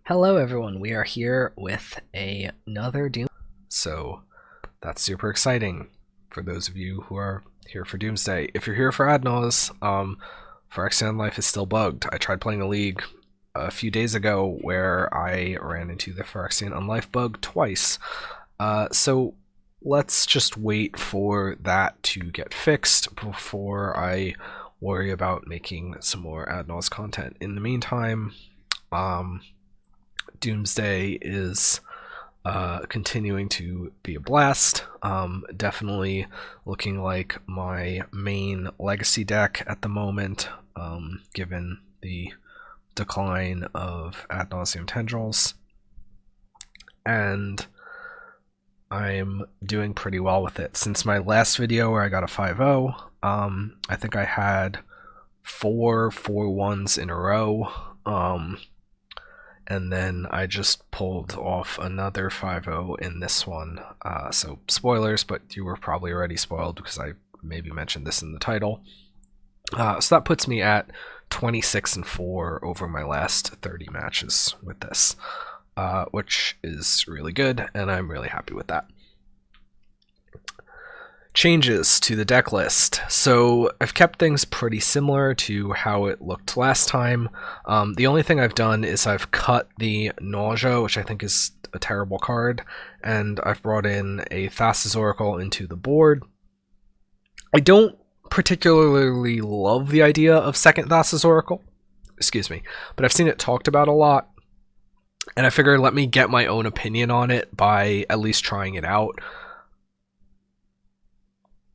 Hello everyone, we are here with another Doom. So that's super exciting for those of you who are here for Doomsday. If you're here for Adnos, Phyrexian Life is still bugged. I tried playing a league a few days ago where I ran into the Phyrexian Unlife bug twice. So let's just wait for that to get fixed before I worry about making some more Adnos content. In the meantime, Doomsday is continuing to be a blast. Definitely looking like my main legacy deck at the moment, given the decline of Ad Nauseam Tendrils. And I'm doing pretty well with it. Since my last video where I got a 5-0, I think I had 4 4-1s in a row. And then I just pulled off another 5-0 in this one. So spoilers, but you were probably already spoiled because I maybe mentioned this in the title. So that puts me at 26-4 over my last 30 matches with this, which is really good, and I'm really happy with that. Changes to the deck list. So I've kept things pretty similar to how it looked last time. The only thing I've done is I've cut the Nausea, which I think is a terrible card, and I've brought in a Thassa's Oracle into the board. I don't particularly love the idea of second Thassa's Oracle, but I've seen it talked about a lot, and I figured let me get my own opinion on it by at least trying it out.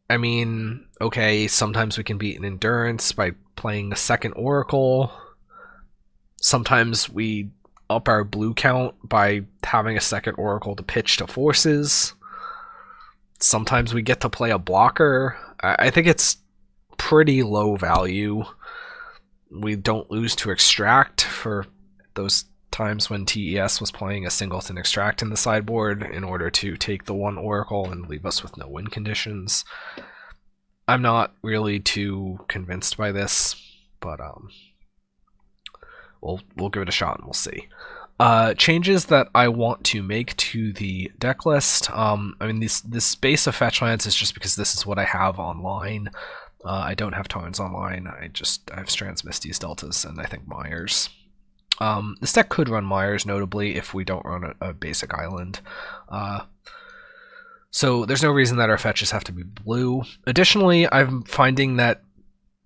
I mean, okay, sometimes we can beat an Endurance by playing a second Oracle. Sometimes we up our blue count by having a second Oracle to pitch to forces. Sometimes we get to play a blocker. I think it's pretty low value. We don't lose to Extract for those times when TES was playing a singleton Extract in the sideboard in order to take the one Oracle and leave us with no win conditions. I'm not really too convinced by this, but we'll give it a shot and we'll see. Changes that I want to make to the deck list. I mean, this base of fetch lands is just because this is what I have online. I don't have Tarns online. I have Strands, Misties, Deltas, and I think Myers. This deck could run Myers, notably, if we don't run a basic island. So there's no reason that our fetches have to be blue. Additionally, I'm finding that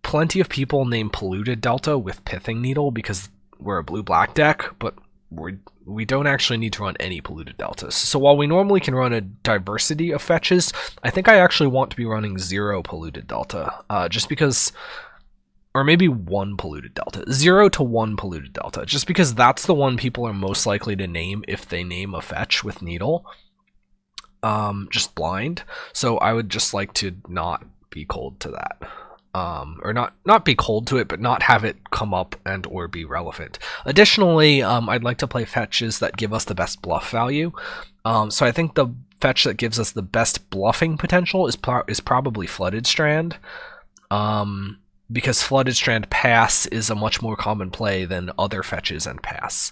plenty of people name Polluted Delta with Pithing Needle because we're a blue-black deck, but we don't actually need to run any Polluted Deltas. So while we normally can run a diversity of fetches, I think I actually want to be running 0 Polluted Delta, just because... or maybe 1 Polluted Delta. 0 to 1 Polluted Delta, just because that's the one people are most likely to name if they name a fetch with Needle. Just blind. So I would just like to not be cold to that. Or not be cold to it, but not have it come up and or be relevant. Additionally, I'd like to play fetches that give us the best bluff value. So I think the fetch that gives us the best bluffing potential is probably Flooded Strand. Because Flooded Strand Pass is a much more common play than other fetches and Pass.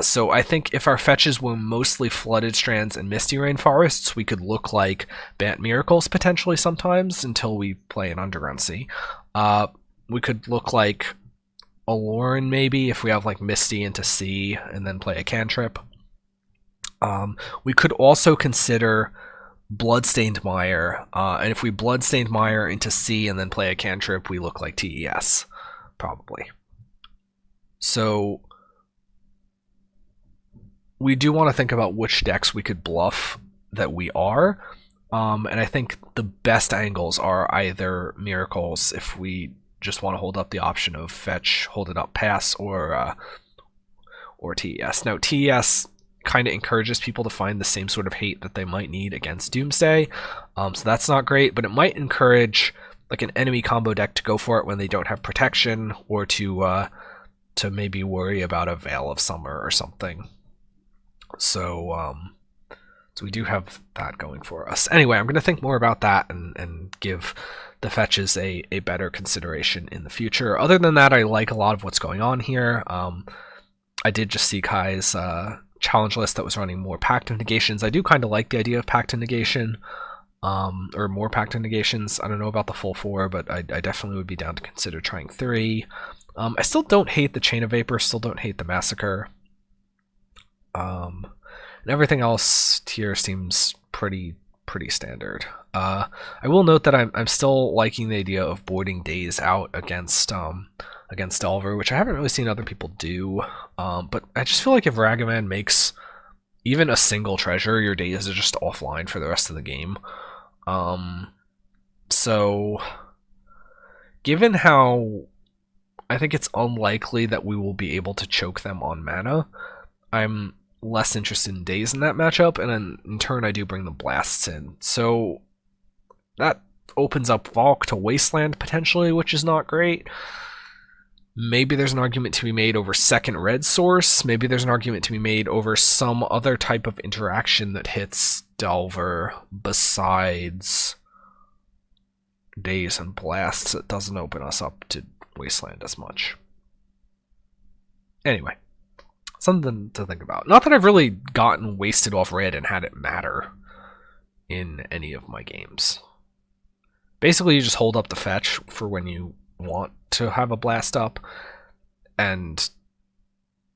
So I think if our fetches were mostly Flooded Strands and Misty Rainforests, we could look like Bant Miracles potentially sometimes until we play an Underground Sea. We could look like Aloran maybe if we have like Misty into Sea and then play a cantrip. We could also consider Bloodstained Mire, and if we Bloodstained Mire into Sea and then play a cantrip, we look like TES, probably. So we do want to think about which decks we could bluff that we are, and I think the best angles are either Miracles if we just want to hold up the option of fetch, hold it up, pass, or TES. Now TES kind of encourages people to find the same sort of hate that they might need against Doomsday, so that's not great, but it might encourage like an enemy combo deck to go for it when they don't have protection, or to maybe worry about a Veil of Summer or something. So we do have that going for us. Anyway, I'm going to think more about that and give the fetches a better consideration in the future. Other than that, I like a lot of what's going on here. I did just see Kai's challenge list that was running more Pact of Negations. I do kind of like the idea of Pact of Negation, or more Pact of Negations. I don't know about the full 4, but I definitely would be down to consider trying 3. I still don't hate the Chain of Vapor, still don't hate the Massacre. And everything else here seems pretty standard. I will note that I'm still liking the idea of boarding Daze out against Delver, which I haven't really seen other people do. But I just feel like if Ragavan makes even a single treasure, your Daze is just offline for the rest of the game. So given how I think it's unlikely that we will be able to choke them on mana, I'm less interested in Daze in that matchup, and then in turn I do bring the Blasts in. So that opens up Valk to Wasteland potentially, which is not great. Maybe there's an argument to be made over second red source. Maybe there's an argument to be made over some other type of interaction that hits Delver besides Daze and Blasts that doesn't open us up to Wasteland as much. Anyway, something to think about. Not that I've really gotten wasted off red and had it matter in any of my games. Basically, you just hold up the fetch for when you want to have a blast up, and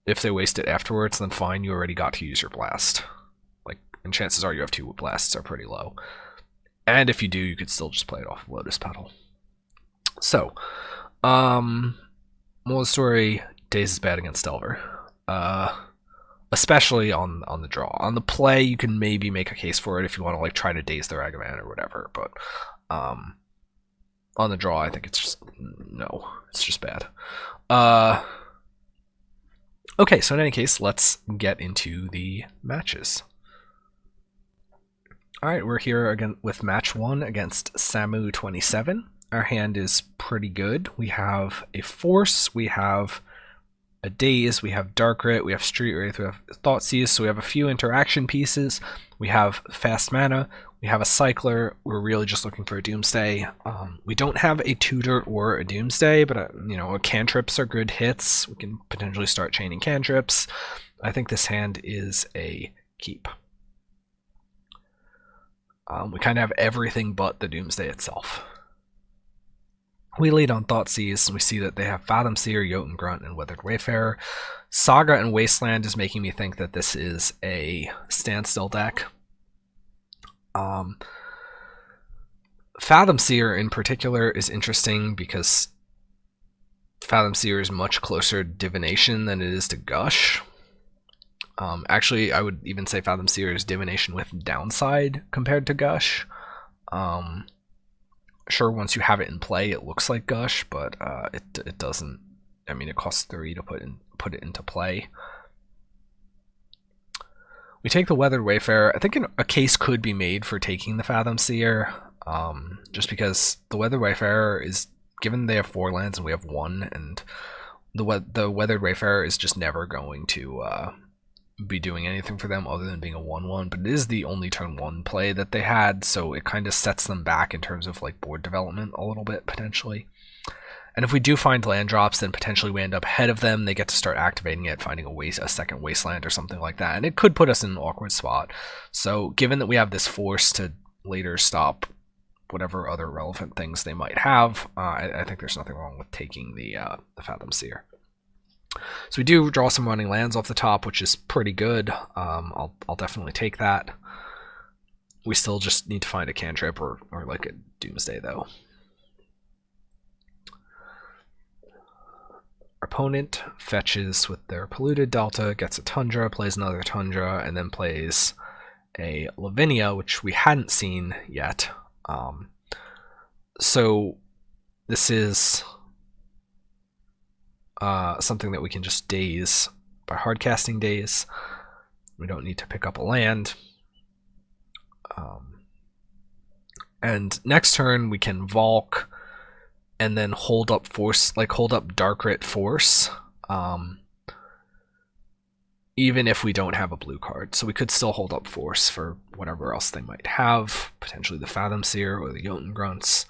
if they waste it afterwards, then fine, you already got to use your blast. Like, and chances are you have 2 blasts are pretty low. And if you do, you could still just play it off of Lotus Petal. So, moral of the story, Daze is bad against Delver. Especially on the draw. On the play, you can maybe make a case for it if you want to like try to Daze the Ragavan or whatever, but on the draw, I think it's just no, it's just bad. Okay, so in any case, let's get into the matches. All right, we're here again with match 1 against Samu 27. Our hand is pretty good. We have a Force, we have a Daze, we have Dark Writ, we have Street Wraith, we have Thoughtseize, so we have a few interaction pieces. We have fast mana, we have a Cycler, we're really just looking for a Doomsday. We don't have a Tutor or a Doomsday, but you know, cantrips are good hits. We can potentially start chaining cantrips. I think this hand is a keep. We kind of have everything but the Doomsday itself. We lead on Thoughtseize, and we see that they have Fathom Seer, Jotun Grunt, and Weathered Wayfarer. Saga and Wasteland is making me think that this is a Standstill deck. Fathom Seer in particular is interesting because Fathom Seer is much closer to Divination than it is to Gush. Actually, I would even say Fathom Seer is Divination with downside compared to Gush. Sure, once you have it in play, it looks like Gush, but it doesn't. I mean, it costs 3 to put it into play. We take the Weathered Wayfarer. I think a case could be made for taking the Fathom Seer, just because the Weathered Wayfarer is, given they have 4 lands and we have 1, and the Weathered Wayfarer is just never going to be doing anything for them other than being a 1/1, but it is the only turn 1 play that they had, so it kind of sets them back in terms of like board development a little bit potentially. And if we do find land drops, then potentially we end up ahead of them. They get to start activating it, finding a second Wasteland or something like that, and it could put us in an awkward spot. So given that we have this Force to later stop whatever other relevant things they might have, I think there's nothing wrong with taking the Fathom Seer. So we do draw some running lands off the top, which is pretty good. I'll definitely take that. We still just need to find a cantrip or like a Doomsday though. Our opponent fetches with their Polluted Delta, gets a Tundra, plays another Tundra, and then plays a Lavinia, which we hadn't seen yet. So this is something that we can just Daze by hardcasting Daze. We don't need to pick up a land. And next turn we can Valk and then hold up Force, like hold up Dark Writ Force, even if we don't have a blue card. So we could still hold up Force for whatever else they might have, potentially the Fathom Seer or the Jotun Grunts.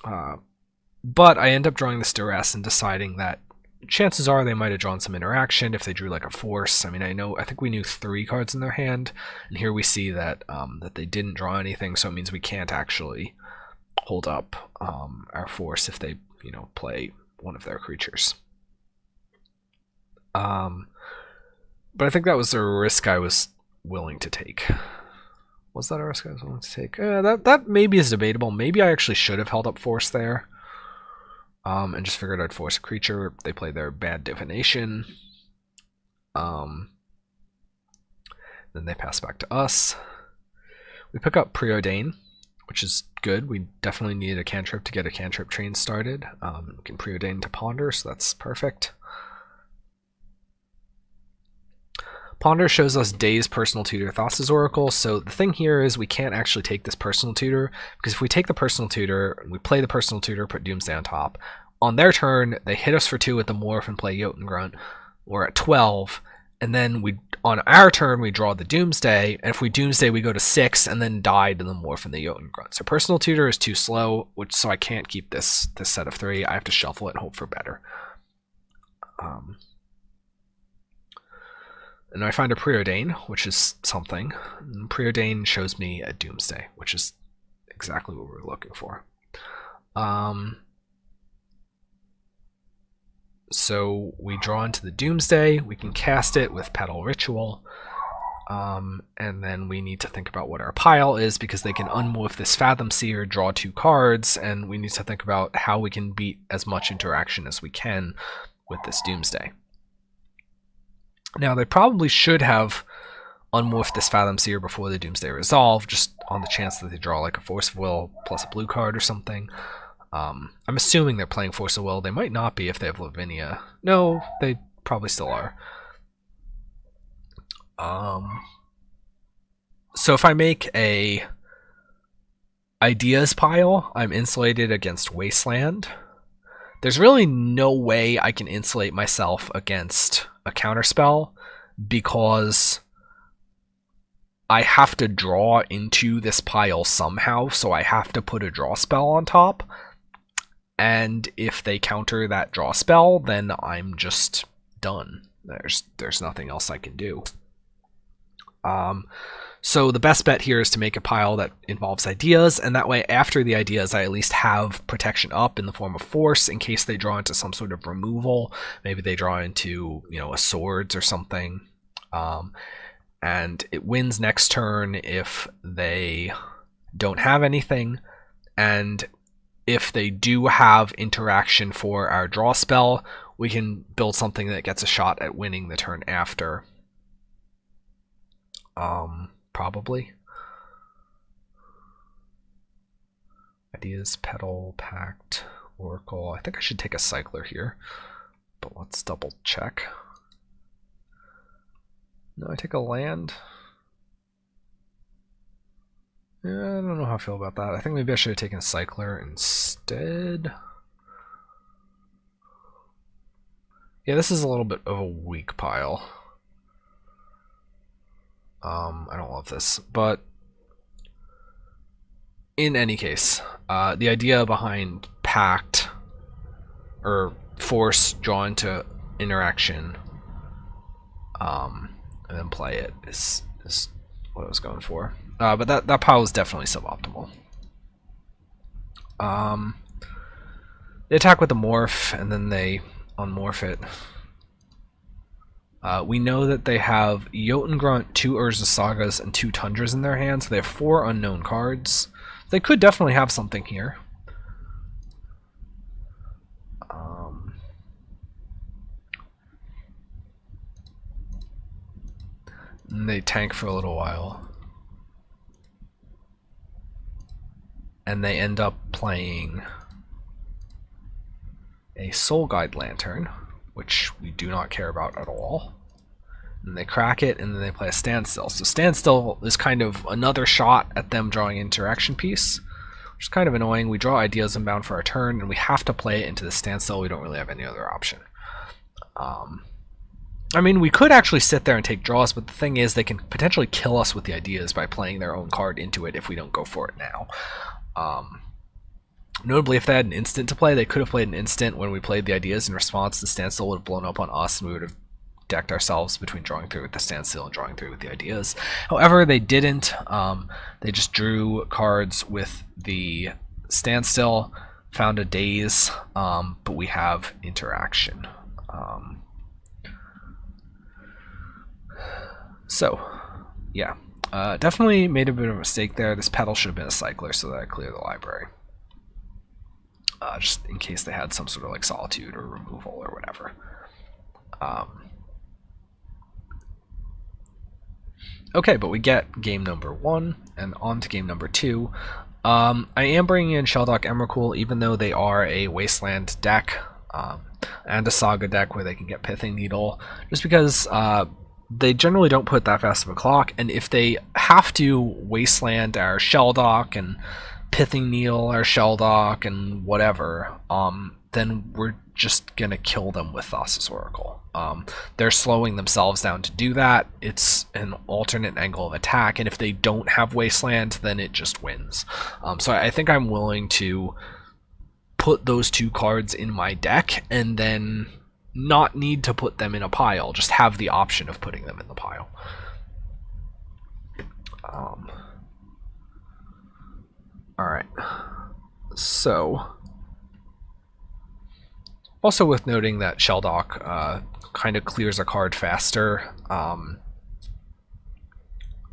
But I end up drawing this Duress and deciding that chances are they might have drawn some interaction if they drew like a force. I mean, I think we knew 3 cards in their hand, and here we see that that they didn't draw anything, so it means we can't actually hold up our force if they, play one of their creatures. But I think that was a risk I was willing to take. Was that a risk I was willing to take? That maybe is debatable. Maybe I actually should have held up force there. And just figured I'd force a creature. They play their bad divination. Then they pass back to us. We pick up Preordain, which is good. We definitely need a cantrip to get a cantrip train started. We can Preordain to Ponder, so that's perfect. Ponder shows us Day's Personal Tutor, Thassa's Oracle. So the thing here is we can't actually take this Personal Tutor, because if we take the Personal Tutor, we play the Personal Tutor, put Doomsday on top. On their turn, they hit us for 2 with the Morph and play Jotun Grunt. We're at 12, and then on our turn we draw the Doomsday, and if we Doomsday we go to 6 and then die to the Morph and the Jotun Grunt. So Personal Tutor is too slow, so I can't keep this set of 3. I have to shuffle it and hope for better. And I find a Preordain, which is something. And Preordain shows me a Doomsday, which is exactly what we're looking for. So we draw into the Doomsday. We can cast it with Petal Ritual. And then we need to think about what our pile is, because they can unmove this Fathom Seer, draw 2 cards, and we need to think about how we can beat as much interaction as we can with this Doomsday. Now, they probably should have unmorphed this Fathom Seer before the Doomsday Resolve, just on the chance that they draw like a Force of Will plus a blue card or something. I'm assuming they're playing Force of Will. They might not be if they have Lavinia. No, they probably still are. So if I make a Ideas pile, I'm insulated against Wasteland. There's really no way I can insulate myself against a counterspell, because I have to draw into this pile somehow, so I have to put a draw spell on top. And if they counter that draw spell, then I'm just done. There's nothing else I can do. So the best bet here is to make a pile that involves Ideas, and that way after the Ideas I at least have protection up in the form of Force in case they draw into some sort of removal. Maybe they draw into, a Swords or something. And it wins next turn if they don't have anything, and if they do have interaction for our draw spell, we can build something that gets a shot at winning the turn after. Probably. Ideas, Petal, Pact, Oracle. I think I should take a Cycler here, but let's double check. No, I take a land. Yeah, I don't know how I feel about that. I think maybe I should have taken a Cycler instead. Yeah, this is a little bit of a weak pile. I don't love this, but in any case, the idea behind Pact or Force draw into interaction, and then play it is what I was going for. But that pile is definitely suboptimal. They attack with the Morph, and then they unmorph it. We know that they have Jotun Grunt, 2 Urza Sagas, and 2 Tundras in their hands. They have 4 unknown cards. They could definitely have something here. And they tank for a little while. And they end up playing a Soul Guide Lantern, which we do not care about at all. And they crack it, and then they play a Standstill. So Standstill is kind of another shot at them drawing interaction piece, which is kind of annoying. We draw Ideas Unbound for our turn, and we have to play it into the Standstill. We don't really have any other option. I mean, we could actually sit there and take draws, but the thing is they can potentially kill us with the Ideas by playing their own card into it if we don't go for it now. Notably, if they had an instant to play, they could have played an instant when we played the ideas in response. The Standstill would have blown up on us, and we would have decked ourselves between drawing through with the Standstill and drawing through with the ideas. However, they didn't. They just drew cards with the Standstill, found a Daze, but we have interaction. So, yeah. Definitely made a bit of a mistake there. This pedal should have been a cycler so that I clear the library. Just in case they had some sort of like solitude or removal or whatever. Okay, but we get game number 1 and on to game number 2. I am bringing in Shelldock Emrakul, even though they are a Wasteland deck and a Saga deck where they can get Pithing Needle, just because they generally don't put that fast of a clock, and if they have to Wasteland our Shelldock and Pithing Needle our Shelldock and whatever, then we're just gonna kill them with Thassa's Oracle. They're slowing themselves down to do that. It's an alternate angle of attack, and if they don't have Wasteland, then it just wins. So I think I'm willing to put those 2 cards in my deck and then not need to put them in a pile, just have the option of putting them in the pile. Alright, so also worth noting that Shelldock kind of clears a card faster,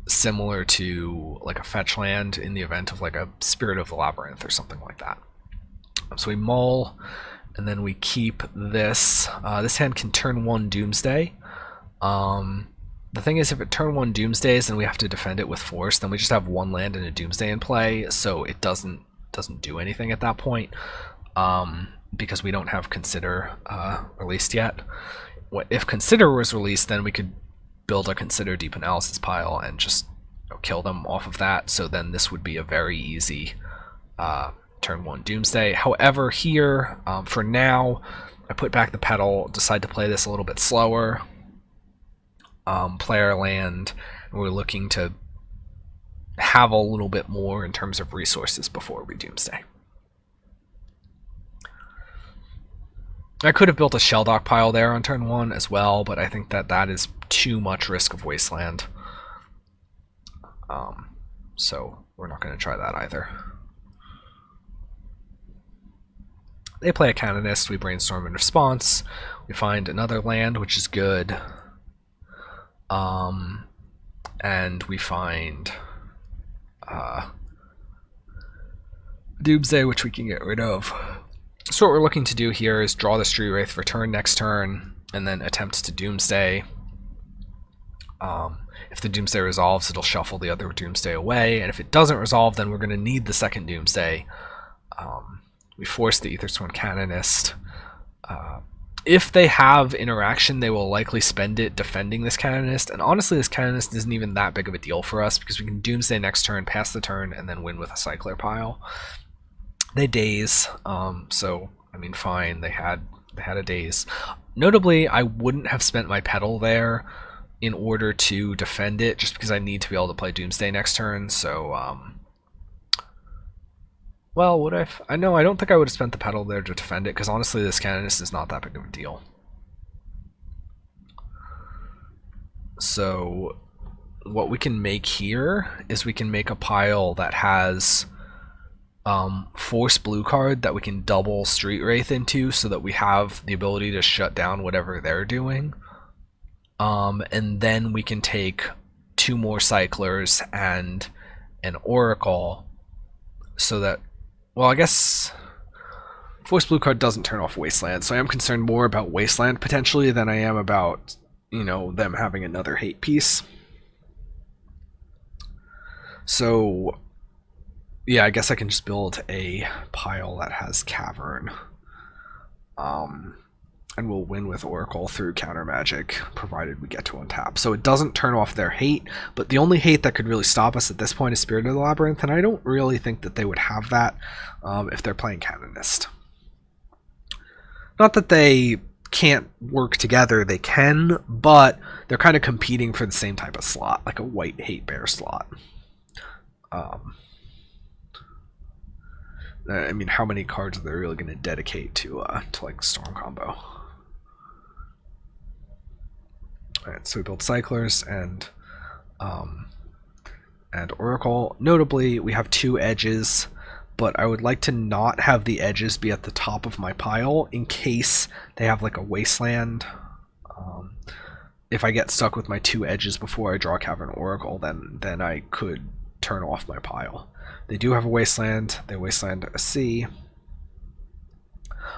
similar to like a fetch land in the event of like a Spirit of the Labyrinth or something like that. So we mull, and then we keep this. This hand can turn 1 Doomsday. The thing is, if it turn 1 Doomsdays and we have to defend it with force, then we just have 1 land and a Doomsday in play, so it doesn't do anything at that point, because we don't have Consider released yet. If Consider was released, then we could build a Consider Deep Analysis pile and just kill them off of that, so then this would be a very easy turn 1 Doomsday. However, here, for now, I put back the pedal, decide to play this a little bit slower, player land, and we're looking to have a little bit more in terms of resources before we Doomsday. I could have built a Shelldock pile there on turn 1 as well, but I think that that is too much risk of Wasteland. So we're not going to try that either. They play a Canonist, we brainstorm in response, we find another land, which is good, and we find Doomsday, which we can get rid of. So what we're looking to do here is draw the Street Wraith for turn next turn, and then attempt to Doomsday. If the Doomsday resolves, it'll shuffle the other Doomsday away, and if it doesn't resolve, then we're going to need the second Doomsday. We force the Aethersworn Canonist. If they have interaction, they will likely spend it defending this Canonist, and honestly this Canonist isn't even that big of a deal for us, because we can Doomsday next turn, pass the turn, and then win with a Cycler pile. They Daze, so I mean fine, they had a Daze. Notably, I wouldn't have spent my pedal there in order to defend it, just because I need to be able to play Doomsday next turn, so well, would I? I don't think I would have spent the pedal there to defend it, because honestly this Canonist is not that big of a deal. So what we can make here is we can make a pile that has force blue card that we can double Street Wraith into, so that we have the ability to shut down whatever they're doing. And then we can take 2 more Cyclers and an Oracle, so that, well, I guess Force Blue card doesn't turn off Wasteland, so I am concerned more about Wasteland potentially than I am about, you know, them having another hate piece. So yeah, I guess I can just build a pile that has Cavern. And we'll win with Oracle through counter magic, provided we get to untap. So it doesn't turn off their hate, but the only hate that could really stop us at this point is Spirit of the Labyrinth, and I don't really think that they would have that if they're playing Canonist. Not that they can't work together, they can, but they're kind of competing for the same type of slot, like a white hate bear slot. I mean, how many cards are they really going to dedicate to like Storm combo? Alright, so we build Cyclers and Oracle. Notably, we have 2 edges, but I would like to not have the edges be at the top of my pile in case they have like a Wasteland. If I get stuck with my 2 edges before I draw Cavern Oracle, then I could turn off my pile. They do have a Wasteland. They Wasteland a sea.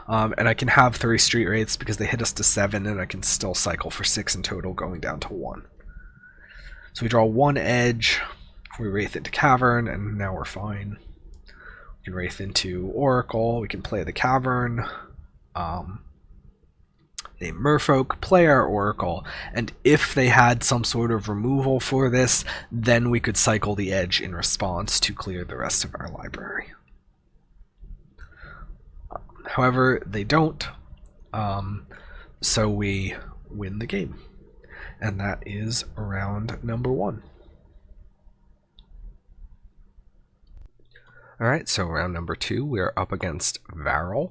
And I can have 3 Street Wraiths because they hit us to 7, and I can still cycle for 6 in total, going down to 1. So we draw 1 edge, we Wraith into Cavern, and now we're fine. We can Wraith into Oracle, we can play the Cavern, a Merfolk, play our Oracle, and if they had some sort of removal for this, then we could cycle the edge in response to clear the rest of our library. However, they don't, so we win the game. And that is round number 1. Alright, so round number 2, we are up against Varel.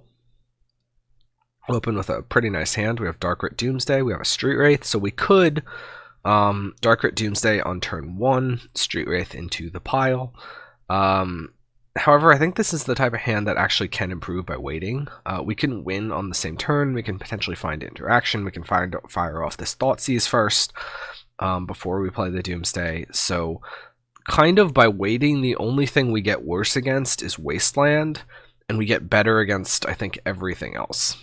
We'll open with a pretty nice hand. We have Darkrit Doomsday, we have a Street Wraith, so we could Darkrit Doomsday on turn 1, Street Wraith into the pile. However, I think this is the type of hand that actually can improve by waiting. We can win on the same turn, we can potentially find interaction, we can fire off this Thoughtseize first before we play the Doomsday. So kind of by waiting, the only thing we get worse against is Wasteland, and we get better against, I think, everything else.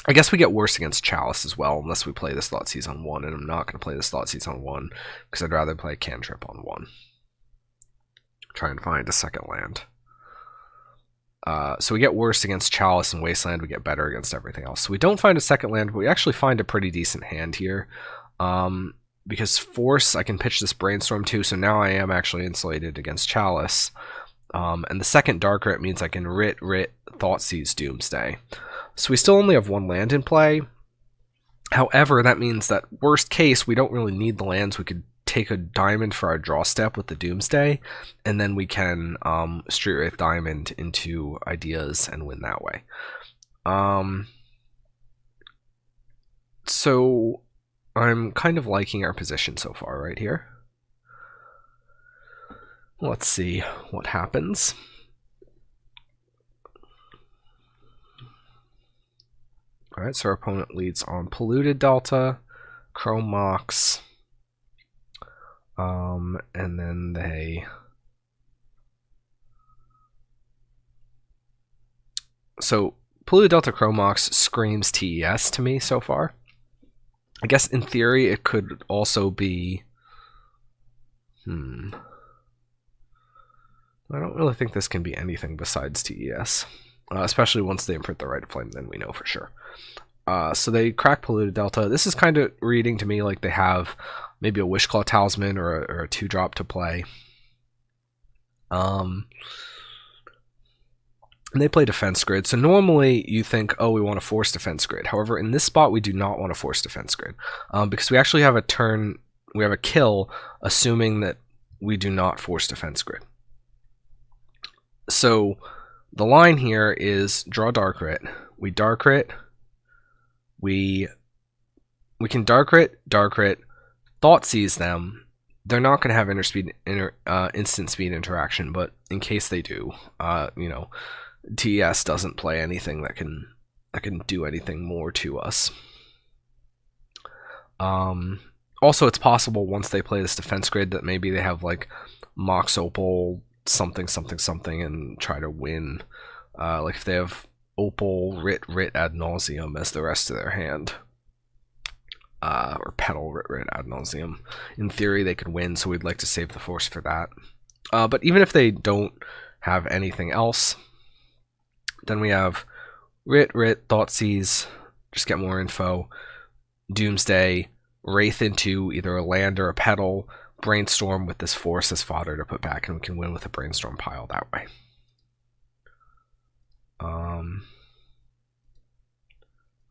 I guess we get worse against Chalice as well, unless we play this Thoughtseize on 1, and I'm not going to play this Thoughtseize on 1, because I'd rather play Cantrip on 1. Try and find a second land. So we get worse against Chalice and Wasteland, we get better against everything else. So we don't find a second land, but we actually find a pretty decent hand here. Because Force, I can pitch this Brainstorm too, so now I am actually insulated against Chalice. And the second Darkrit means I can Writ, Thoughtseize, Doomsday. So we still only have 1 land in play. However, that means that worst case, we don't really need the lands. We could take a diamond for our draw step with the Doomsday, and then we can Street Wraith Diamond into ideas and win that way. So I'm kind of liking our position so far right here. Let's see what happens. Alright, so our opponent leads on Polluted Delta, Chrome Mox, and then they... So, Polluted Delta Chrome Mox screams TES to me so far. I guess in theory it could also be... I don't really think this can be anything besides TES. Especially once they imprint the Rite of Flame, then we know for sure. So they crack Polluted Delta. This is kind of reading to me like they have maybe a Wishclaw Talisman or a 2-drop to play. And they play Defense Grid. So normally you think, oh, we want to force Defense Grid. However, in this spot, we do not want to force Defense Grid. Because we actually have a turn, we have a kill, assuming that we do not force Defense Grid. So the line here is draw Darkrit. We Darkrit. We can Darkrit, Thoughtseize them. They're not going to have instant speed interaction, but in case they do, you know, TES doesn't play anything that can do anything more to us. Also, it's possible once they play this Defense Grid that maybe they have like Mox Opal something and try to win. Like if they have Opal, Writ ad nauseum as the rest of their hand. Or Petal, Writ ad nauseum. In theory, they could win, so we'd like to save the force for that. But even if they don't have anything else, then we have Writ, Thoughtseize, just get more info, Doomsday, Wraith into either a land or a Petal, Brainstorm with this force as fodder to put back, and we can win with a Brainstorm pile that way.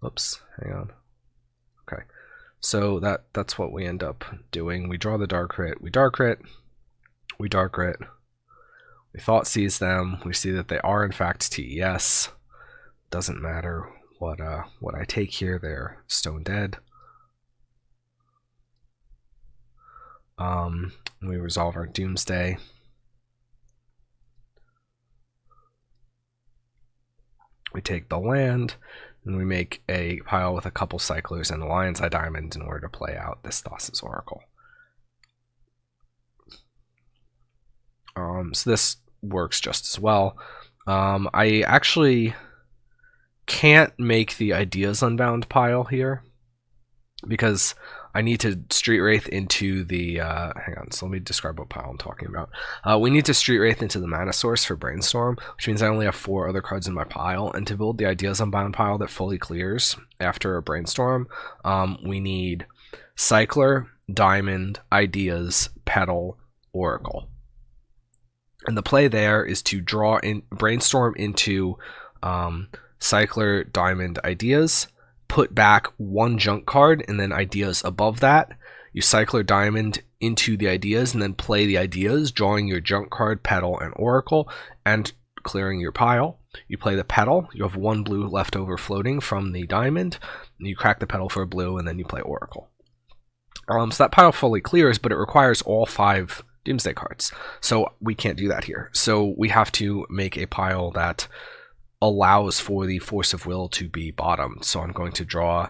Oops, hang on. Okay, so that's what we end up doing. We draw the Darkrit, we Darkrit, we We thought seize them. We see that they are in fact TES. Doesn't matter what I take here. They're stone dead. We resolve our Doomsday. We take the land, and we make a pile with a couple cyclers and a Lion's Eye Diamond in order to play out this Thassa's Oracle. So this works just as well. I actually can't make the Ideas Unbound pile here because I need to Street Wraith into the, hang on, so let me describe what pile I'm talking about. We need to Street Wraith into the mana source for Brainstorm, which means I only have 4 other cards in my pile, and to build the Ideas Unbound pile that fully clears after a Brainstorm, we need Cycler, Diamond, Ideas, Petal, Oracle. And the play there is to draw in Brainstorm into Cycler, Diamond, Ideas, put back 1 junk card and then Ideas above that. You Cycler Diamond into the Ideas and then play the Ideas, drawing your junk card, Petal, and Oracle, and clearing your pile. You play the Petal, you have 1 blue left over floating from the Diamond, and you crack the Petal for a blue, and then you play Oracle. So that pile fully clears, but it requires all 5 Doomsday cards. So we can't do that here. So we have to make a pile that allows for the Force of Will to be bottomed. So I'm going to draw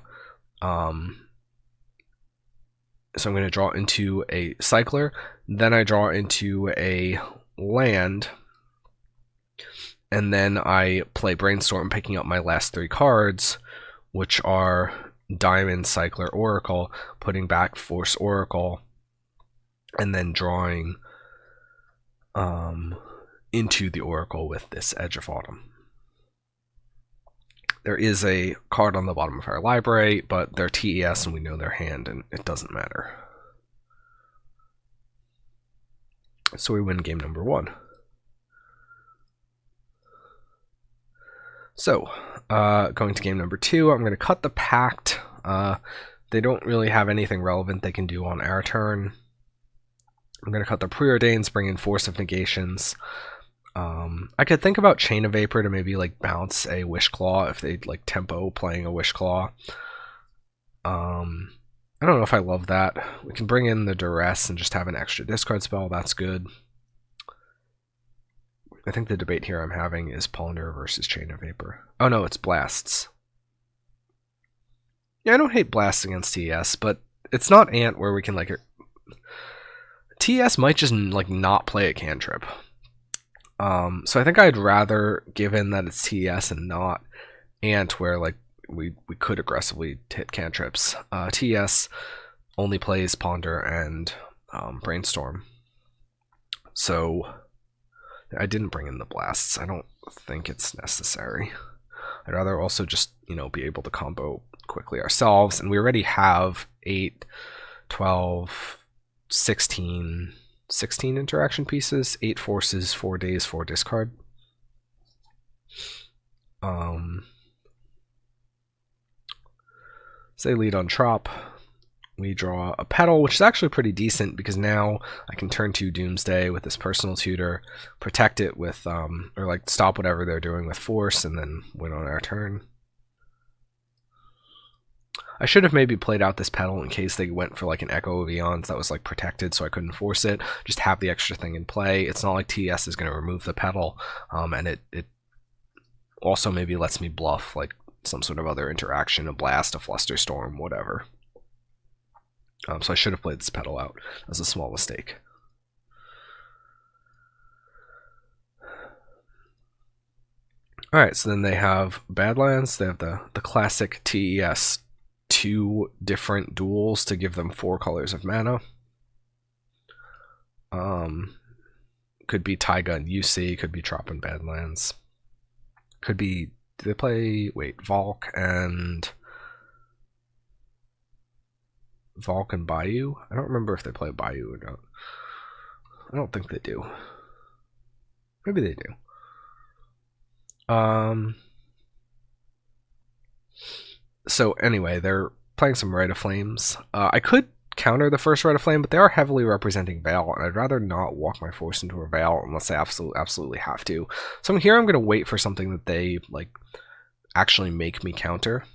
into a Cycler, then I draw into a land, and then I play Brainstorm, picking up my last 3 cards, which are Diamond, Cycler, Oracle, putting back Force Oracle, and then drawing into the Oracle with this Edge of Autumn. There is a card on the bottom of our library, but they're TES and we know their hand, and it doesn't matter. So we win game number 1. So, going to game number 2, I'm going to cut the Pact. They don't really have anything relevant they can do on our turn. I'm going to cut the Preordains, bring in Force of Negations. I could think about Chain of Vapor to maybe like bounce a Wishclaw if they'd like tempo playing a Wishclaw. I don't know if I love that. We can bring in the Duress and just have an extra discard spell. That's good. I think the debate here I'm having is Ponder versus Chain of Vapor. Oh no, it's Blasts. Yeah, I don't hate Blasts against TES, but it's not Ant where we can like... TES might just like not play a cantrip. So I think I'd rather, given that it's TES and not Ant, where like we could aggressively hit cantrips. TES only plays Ponder and Brainstorm. So I didn't bring in the Blasts. I don't think it's necessary. I'd rather also just, be able to combo quickly ourselves. And we already have 8, 12, 16 interaction pieces, 8 forces, 4 days, 4 discard. Say lead on Trop. We draw a Petal, which is actually pretty decent because now I can turn to Doomsday with this Personal Tutor, protect it with, or like stop whatever they're doing with Force, and then win on our turn. I should have maybe played out this Petal in case they went for like an Echo of Eons that was like protected so I couldn't force it. Just have the extra thing in play. It's not like TS is going to remove the Petal, and it also maybe lets me bluff like some sort of other interaction, a Blast, a Flusterstorm, whatever. So I should have played this Petal out. That's a small mistake. Alright, so then they have Badlands. They have the classic TES 2 different duels to give them 4 colors of mana. Could be Taiga and UC, could be Trop and Badlands. Could be, do they play, wait, Valk and Bayou? I don't remember if they play Bayou or not. I don't think they do. Maybe they do. So anyway, they're playing some Rite of Flames. I could counter the first Red of Flame, but they are heavily representing Veil, and I'd rather not walk my force into a Veil unless I absolutely have to. So I'm going to wait for something that they like actually make me counter.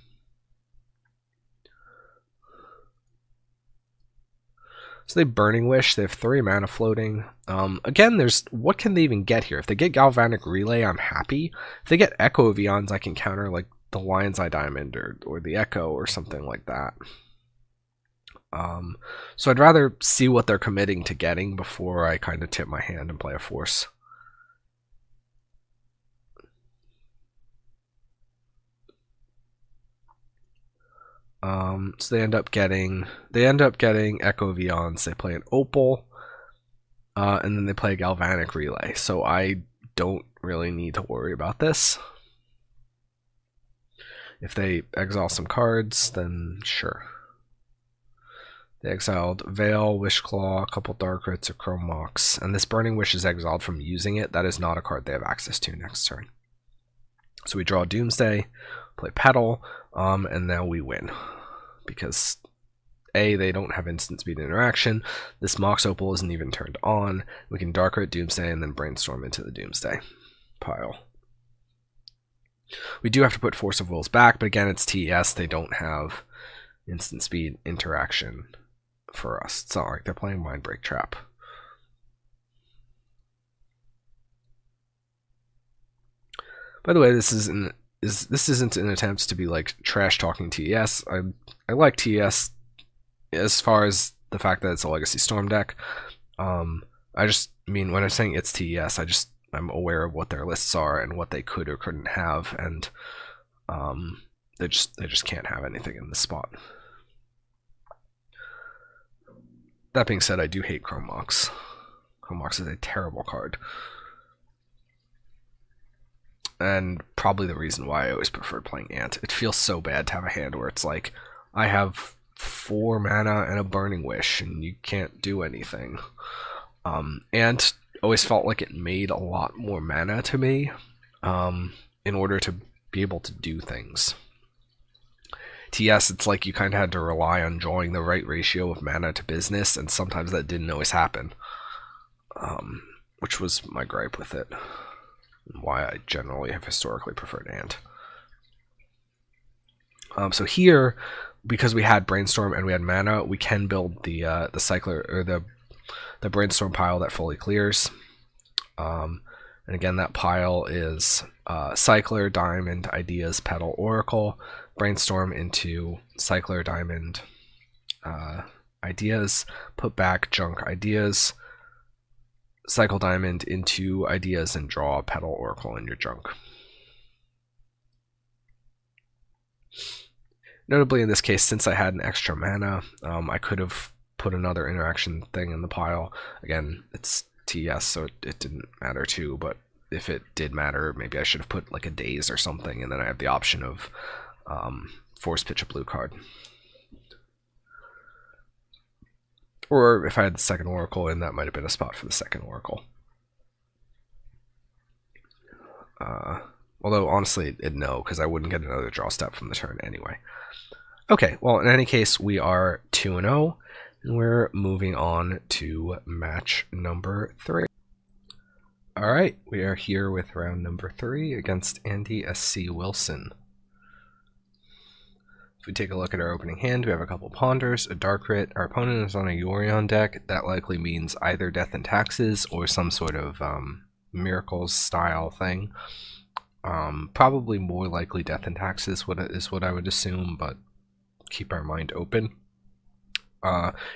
So they Burning Wish, they have 3 mana floating. Again, what can they even get here? If they get Galvanic Relay, I'm happy. If they get Echo Vions, I can counter like the Lion's Eye Diamond or the Echo or something like that. So I'd rather see what they're committing to getting before I kind of tip my hand and play a force. So they end up getting Echo Vions. They play an Opal, and then they play a Galvanic Relay. So I don't really need to worry about this. If they exile some cards, then sure. They exiled Veil, Wishclaw, a couple Dark Rits, or Chrome Mox, and this Burning Wish is exiled from using it. That is not a card they have access to next turn. So we draw Doomsday, play Petal, and now we win. Because A, they don't have instant speed interaction, this Mox Opal isn't even turned on, we can Dark Rit Doomsday and then Brainstorm into the Doomsday pile. We do have to put Force of Wills back, but again, it's TES, they don't have instant speed interaction for us. It's not like they're playing Mindbreak Trap. By the way, this isn't an attempt to be like trash talking TES. I like TES as far as the fact that it's a Legacy Storm deck. I just mean when I'm saying it's TES, I'm aware of what their lists are and what they could or couldn't have, and they just can't have anything in this spot. That being said, I do hate Chrome Mox. Chrome Mox is a terrible card. And probably the reason why I always preferred playing Ant. It feels so bad to have a hand where it's like, I have 4 mana and a Burning Wish, and you can't do anything. Ant always felt like it made a lot more mana to me in order to be able to do things. TS, it's like you kind of had to rely on drawing the right ratio of mana to business, and sometimes that didn't always happen, which was my gripe with it, and why I generally have historically preferred Ant. So here, because we had Brainstorm and we had mana, we can build the cycler or the Brainstorm pile that fully clears. And again, that pile is Cycler, Diamond, Ideas, Petal, Oracle. Brainstorm into Cycler, Diamond, Ideas, put back Junk, Ideas, Cycle Diamond into Ideas, and draw Petal, Oracle in your Junk. Notably in this case, since I had an extra mana, I could have put another interaction thing in the pile. Again, it's TS, so it didn't matter too, but if it did matter, maybe I should have put like a Daze or something, and then I have the option of Force Pitch a blue card. Or if I had the second Oracle, and that might have been a spot for the second Oracle. Although, honestly, no, because I wouldn't get another draw step from the turn anyway. Okay, well, in any case, we are 2-0, and we're moving on to match number 3. Alright, we are here with round number 3 against Andy SC Wilson. If we take a look at our opening hand, we have a couple Ponders, a Dark Rit. Our opponent is on a Yorion deck. That likely means either Death and Taxes or some sort of Miracles style thing. Probably more likely Death and Taxes is what I would assume, but keep our mind open.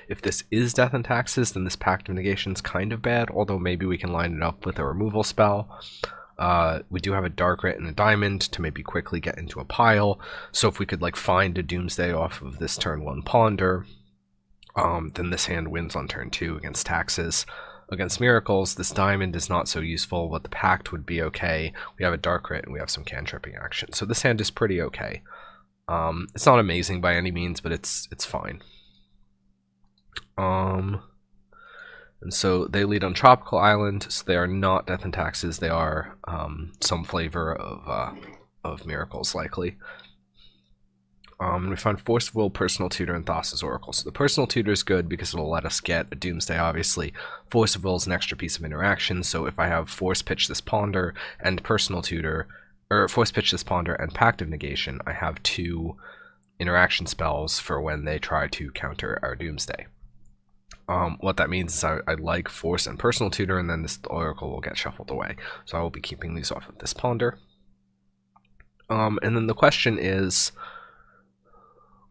If this is Death and Taxes, then this Pact of Negation is kind of bad, although maybe we can line it up with a removal spell. We do have a Dark Rit and a Diamond to maybe quickly get into a pile, so if we could like find a Doomsday off of this turn 1 Ponder, then this hand wins on turn 2 against Taxes. Against Miracles, this Diamond is not so useful, but the Pact would be okay. We have a Dark Rit and we have some cantripping action, so this hand is pretty okay. It's not amazing by any means, but it's fine. And so they lead on Tropical Island, so they are not Death and Taxes, they are some flavor of Miracles, likely. We find Force of Will, Personal Tutor, and Thassa's Oracle. So the Personal Tutor is good because it'll let us get a Doomsday, obviously. Force of Will is an extra piece of interaction, so if I have Force Pitch this Ponder and Personal Tutor, or Force Pitch this Ponder and Pact of Negation, I have 2 interaction spells for when they try to counter our Doomsday. What that means is I like Force and Personal Tutor, and then this Oracle will get shuffled away. So I will be keeping these off of this Ponder. And then the question is,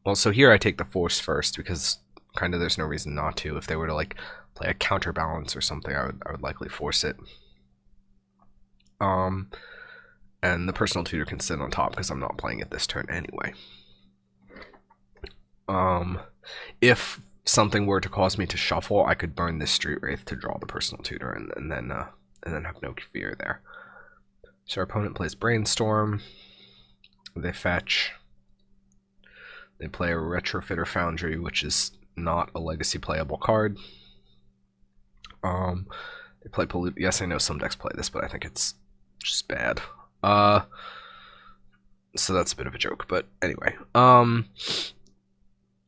well, so here I take the Force first because kind of there's no reason not to. If they were to like play a counterbalance or something, I would likely force it. And the Personal Tutor can sit on top because I'm not playing it this turn anyway. If something were to cause me to shuffle, I could burn this Street Wraith to draw the Personal Tutor, and then have no fear there. So our opponent plays Brainstorm. They fetch. They play a Retrofitter Foundry, which is not a legacy playable card. They play Pollute. Yes, I know some decks play this, but I think it's just bad. So that's a bit of a joke, but anyway.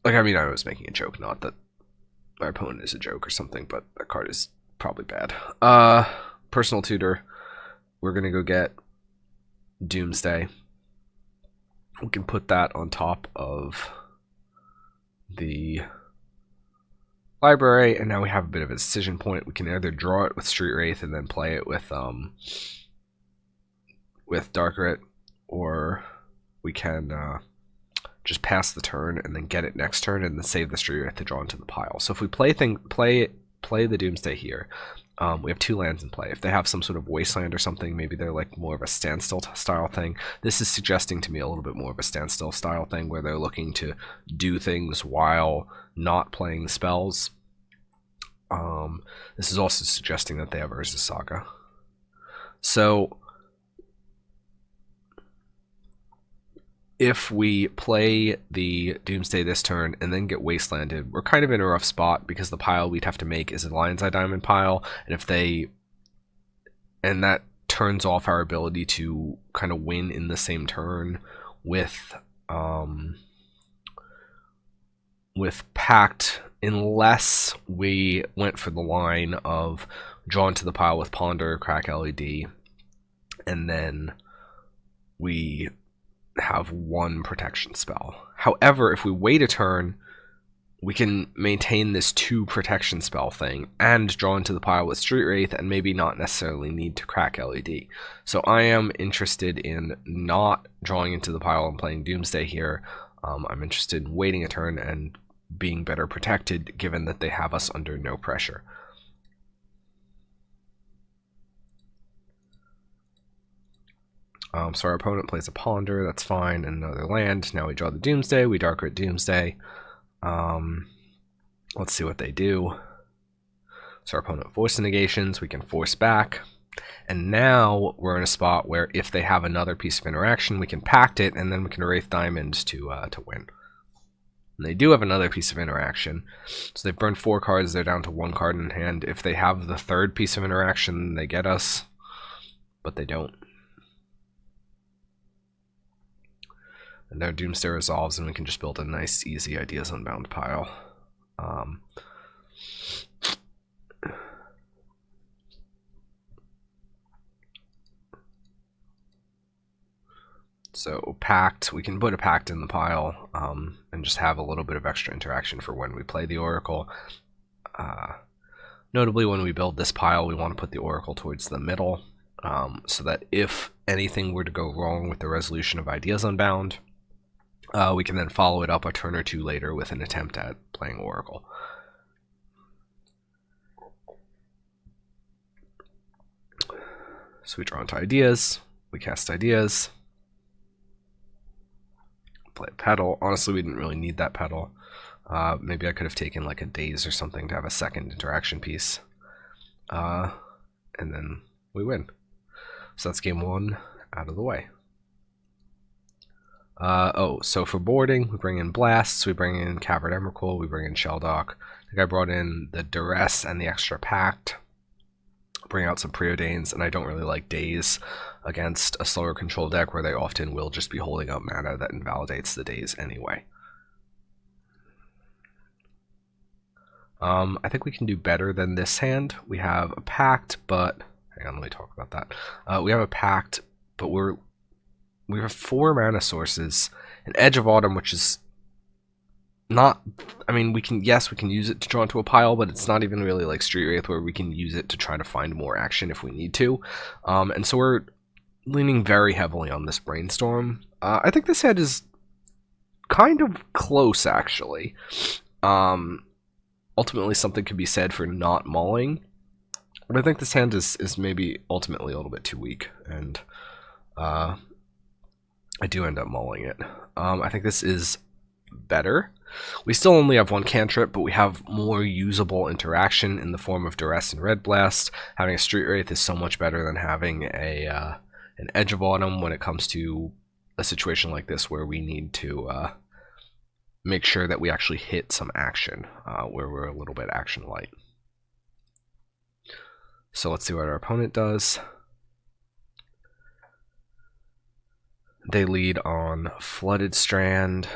Like, I mean, I was making a joke, not that my opponent is a joke or something, but that card is probably bad. Personal Tutor. We're gonna go get Doomsday. We can put that on top of the library, and now we have a bit of a decision point. We can either draw it with Street Wraith and then play it with Darkrit, or we can just pass the turn and then get it next turn and then save the Street Wraith to draw into the pile. So if we play the Doomsday here, we have 2 lands in play. If they have some sort of Wasteland or something, maybe they're like more of a Standstill style thing. This is suggesting to me a little bit more of a Standstill style thing where they're looking to do things while not playing the spells. This is also suggesting that they have Urza Saga. So if we play the Doomsday this turn and then get Wastelanded, we're kind of in a rough spot because the pile we'd have to make is a Lion's Eye Diamond pile, and that turns off our ability to kind of win in the same turn with Pact, unless we went for the line of draw into the pile with Ponder, Crack LED, and then we have 1 protection spell. However, if we wait a turn, we can maintain this 2 protection spell thing and draw into the pile with Street Wraith and maybe not necessarily need to crack LED. So I am interested in not drawing into the pile and playing Doomsday here. I'm interested in waiting a turn and being better protected given that they have us under no pressure. So our opponent plays a Ponder, that's fine, and another land. Now we draw the Doomsday, we Darkrit Doomsday. Let's see what they do. So our opponent forces negations, we can force back. And now we're in a spot where if they have another piece of interaction, we can pact it, and then we can Wraith Diamond to win. And they do have another piece of interaction. So they've burned 4 cards, they're down to 1 card in hand. If they have the 3rd piece of interaction, they get us, but they don't. And their Doomsday resolves, and we can just build a nice, easy Ideas Unbound pile. So Pact, we can put a Pact in the pile and just have a little bit of extra interaction for when we play the Oracle. Notably, when we build this pile, we want to put the Oracle towards the middle so that if anything were to go wrong with the resolution of Ideas Unbound, we can then follow it up a turn or 2 later with an attempt at playing Oracle. So we draw into Ideas, we cast Ideas, play a Petal. Honestly, we didn't really need that Petal. Maybe I could have taken like a Daze or something to have a 2nd interaction piece. And then we win. So that's game 1 out of the way. So for boarding, we bring in Blasts, we bring in Cavern Emrakul, we bring in Shelldock. I think I brought in the Duress and the extra Pact. bring out some preordains, and I don't really like days against a slower control deck where they often will just be holding up mana that invalidates the days anyway. I think we can do better than this hand. We have a Pact, but hang on, let me talk about that. We have a Pact, but we have 4 mana sources, an Edge of Autumn, which is not, I mean, we can use it to draw into a pile, but it's not even really like Street Wraith where we can use it to try to find more action if we need to. And so we're leaning very heavily on this Brainstorm. I think this hand is kind of close, actually. Ultimately, something could be said for not mulling, but I think this hand is maybe ultimately a little bit too weak, and I do end up mulling it. I think this is better. We still only have 1 cantrip, but we have more usable interaction in the form of Duress and Red Blast. Having a Street Wraith is so much better than having an Edge of Autumn when it comes to a situation like this where we need to make sure that we actually hit some action where we're a little bit action light. So let's see what our opponent does. They lead on Flooded Strand,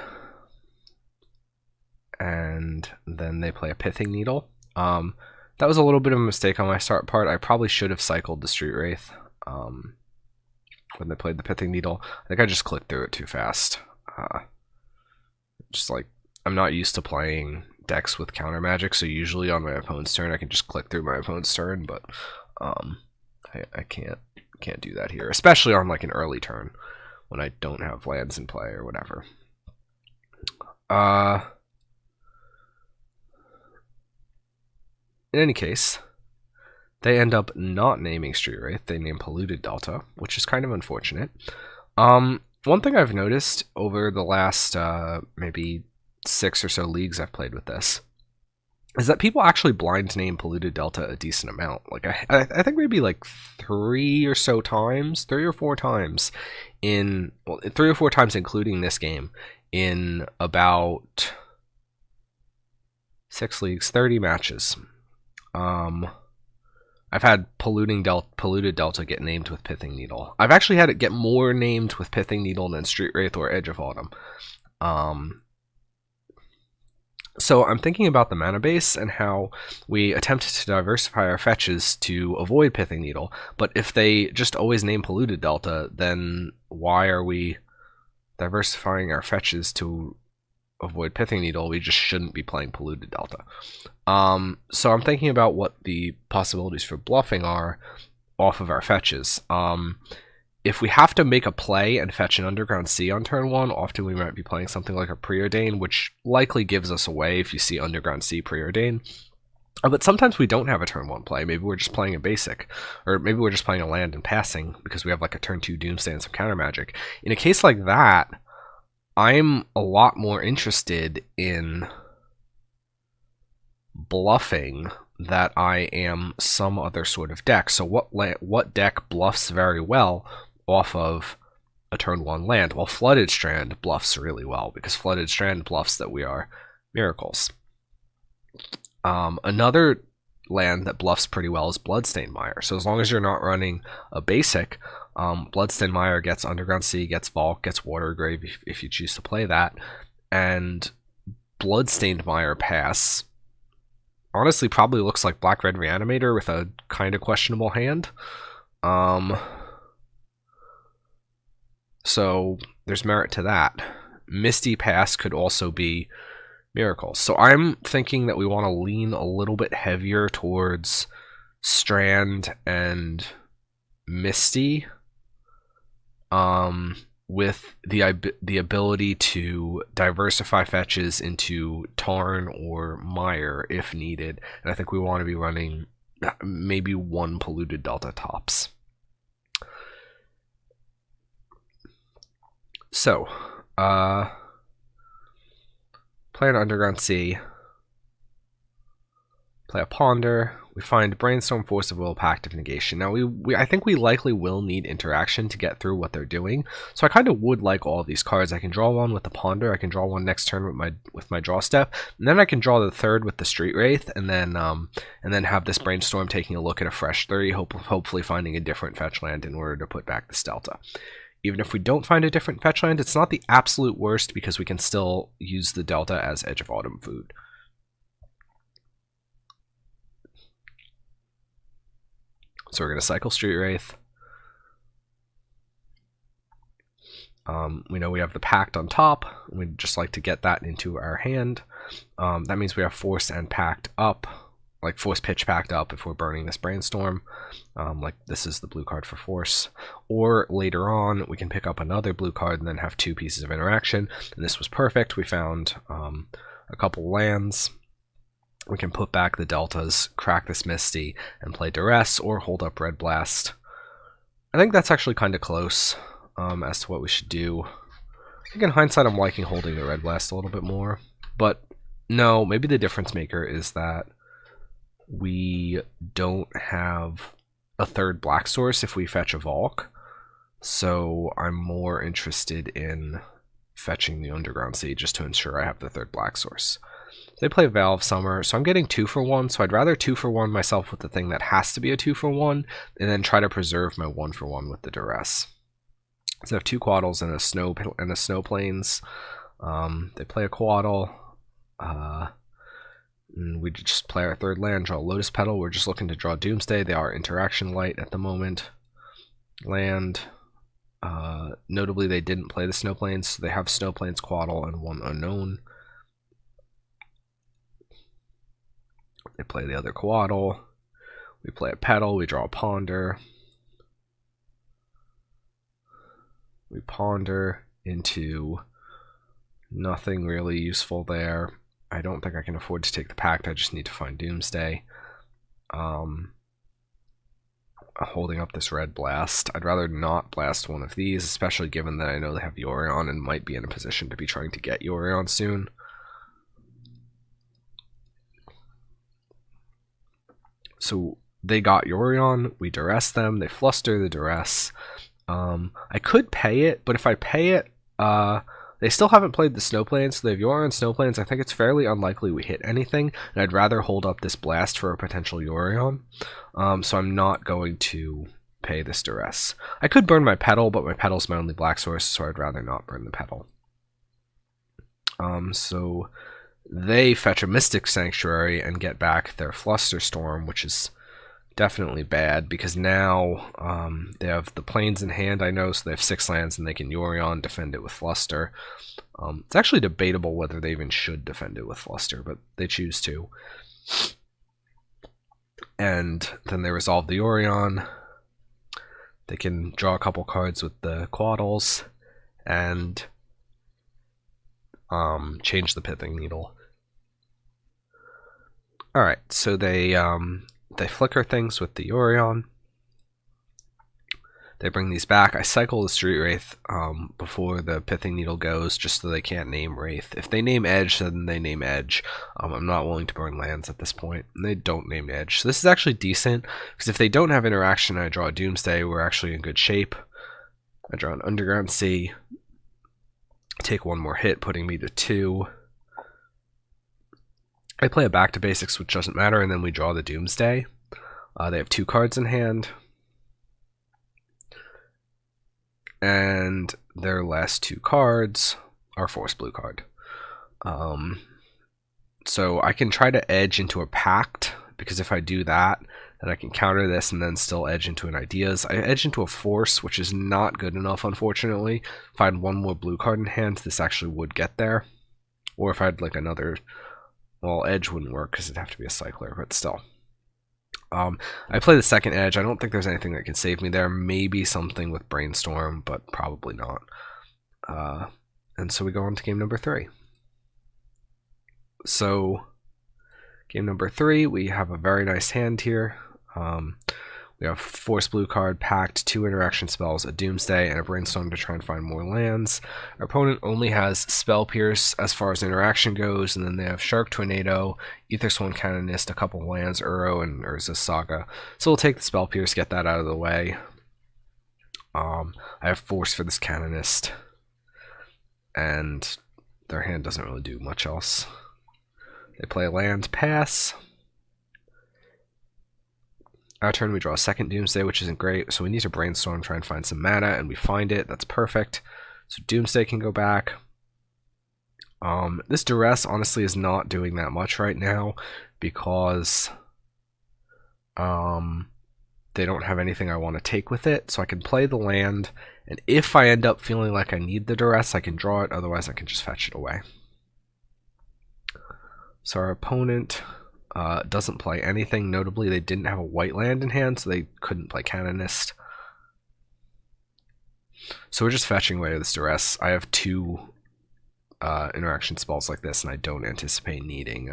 and then they play a Pithing Needle. That was a little bit of a mistake on my start part. I probably should have cycled the Street Wraith when they played the Pithing Needle. I think I just clicked through it too fast. Just like, I'm not used to playing decks with counter magic, so usually on my opponent's turn I can just click through my opponent's turn, but I can't do that here, especially on like an early turn when I don't have lands in play or whatever. In any case, they end up not naming Street Wraith. They name Polluted Delta, which is kind of unfortunate. One thing I've noticed over the last maybe 6 or so leagues I've played with this is that people actually blind name Polluted Delta a decent amount. Like I think maybe like 3 or 4 times in, well, 3 or 4 times including this game, in about 6 leagues, 30 matches. I've had Polluted Delta get named with Pithing Needle. I've actually had it get more named with Pithing Needle than Street Wraith or Edge of Autumn. So I'm thinking about the mana base and how we attempted to diversify our fetches to avoid Pithing Needle, but if they just always name Polluted Delta, then why are we diversifying our fetches to avoid Pithing Needle? We just shouldn't be playing Polluted Delta. So I'm thinking about what the possibilities for bluffing are off of our fetches. If we have to make a play and fetch an Underground Sea on turn 1, often we might be playing something like a Preordain, which likely gives us away if you see Underground Sea Preordain. But sometimes we don't have a turn 1 play. Maybe we're just playing a basic, or maybe we're just playing a land and passing because we have like a turn 2 Doomsday and some counter magic. In a case like that, I'm a lot more interested in bluffing that I am some other sort of deck. So what deck bluffs very well off of a turn 1 land? Well, Flooded Strand bluffs really well because Flooded Strand bluffs that we are Miracles. Another land that bluffs pretty well is Bloodstained Mire. So as long as you're not running a basic, Bloodstained Mire gets Underground Sea, gets Vault, gets Water Grave if you choose to play that, and Bloodstained Mire pass honestly probably looks like Black-Red Reanimator with a kind of questionable hand. So there's merit to that. Misty Pass could also be Miracles. So I'm thinking that we want to lean a little bit heavier towards Strand and Misty, with the ability to diversify fetches into Tarn or Mire if needed. And I think we want to be running maybe 1 Polluted Delta tops. So, play an Underground Sea, play a Ponder, we find Brainstorm, Force of Will, Pact of Negation. Now, I think we likely will need interaction to get through what they're doing, so I kind of would like all of these cards. I can draw one with the Ponder, I can draw one next turn with my draw step, and then I can draw the third with the Street Wraith, and then have this Brainstorm taking a look at a fresh 3, hopefully finding a different fetch land in order to put back this Delta. Even if we don't find a different fetch land, it's not the absolute worst because we can still use the Delta as Edge of Autumn food. So we're going to cycle Street Wraith. We know we have the Pact on top. We'd just like to get that into our hand. That means we have Force and Pact up, like Force Pitch Pact up if we're burning this Brainstorm. Like this is the blue card for Force. Or later on, we can pick up another blue card and then have 2 pieces of interaction. And this was perfect. We found a couple lands. We can put back the Deltas, crack this Misty, and play Duress, or hold up Red Blast. I think that's actually kind of close as to what we should do. I think in hindsight I'm liking holding the Red Blast a little bit more. But no, maybe the difference maker is that we don't have a third black source if we fetch a Valk. So I'm more interested in fetching the Underground Sea just to ensure I have the third black source. They play Veil of Summer, so I'm getting 2 for 1, so I'd rather 2 for 1 myself with the thing that has to be a 2 for 1, and then try to preserve my 1 for 1 with the Duress. So I have 2 Quaddles and a Snow Plains. They play a Quaddle. And we just play our third land, draw Lotus Petal. We're just looking to draw Doomsday. They are Interaction Light at the moment. Land. Notably, they didn't play the Snow Plains, so they have Snow Plains, Quaddle, and 1 Unknown. They play the other Quaddle. We play a Petal. We draw a Ponder. We ponder into nothing really useful there. I don't think I can afford to take the Pact. I just need to find Doomsday. Holding up this Red Blast. I'd rather not blast one of these, especially given that I know they have Yorion and might be in a position to be trying to get Yorion soon. So they got Yorion, we Duress them, they fluster the Duress. I could pay it, but if I pay it, they still haven't played the Snow Plains, so they have Yorion Snow Plains. I think it's fairly unlikely we hit anything, and I'd rather hold up this Blast for a potential Yorion. So I'm not going to pay this Duress. I could burn my Petal, but my Petal's my only black source, so I'd rather not burn the Petal. So they fetch a Mystic Sanctuary and get back their Flusterstorm, which is definitely bad because now they have the Plains in hand, I know, so they have 6 lands and they can Yorion defend it with Fluster. It's actually debatable whether they even should defend it with Fluster, but they choose to. And then they resolve the Yorion. They can draw a couple cards with the Quaddles and change the Pithing Needle. Alright, so they flicker things with the Yorion. They bring these back. I cycle the Street Wraith before the Pithing Needle goes, just so they can't name Wraith. If they name Edge, then they name Edge. I'm not willing to burn lands at this point. And they don't name Edge. So this is actually decent, because if they don't have interaction and I draw a Doomsday, we're actually in good shape. I draw an Underground Sea. Take 1 more hit, putting me to 2. I play a Back to Basics, which doesn't matter, and then we draw the Doomsday. They have 2 cards in hand. And their last 2 cards are Force Blue card. So I can try to edge into a Pact, because if I do that, then I can counter this and then still edge into an Ideas. I edge into a Force, which is not good enough, unfortunately. If I had 1 more blue card in hand, this actually would get there. Or if I had like another... Well, Edge wouldn't work because it'd have to be a Cycler, but still. I play the second Edge. I don't think there's anything that can save me there. Maybe something with Brainstorm, but probably not. And so we go on to game number 3. So, game number 3, we have a very nice hand here. We We have Force Blue card, Pact, 2 interaction spells, a Doomsday, and a Brainstorm to try and find more lands. Our opponent only has Spell Pierce as far as interaction goes, and then they have Shark Tornado, Aethersworn Canonist, a couple lands, Uro, and Urza's Saga. So we'll take the Spell Pierce, get that out of the way. I have Force for this Canonist, and their hand doesn't really do much else. They play a land, pass. Our turn, we draw a second Doomsday, which isn't great, so we need to Brainstorm, try and find some mana, and we find it. That's perfect. So Doomsday can go back. This Duress, honestly, is not doing that much right now, because they don't have anything I want to take with it, so I can play the land, and if I end up feeling like I need the Duress, I can draw it, otherwise I can just fetch it away. So our opponent doesn't play anything. Notably, they didn't have a white land in hand, so they couldn't play Canonist. So we're just fetching away this Duress. I have 2 interaction spells like this, and I don't anticipate needing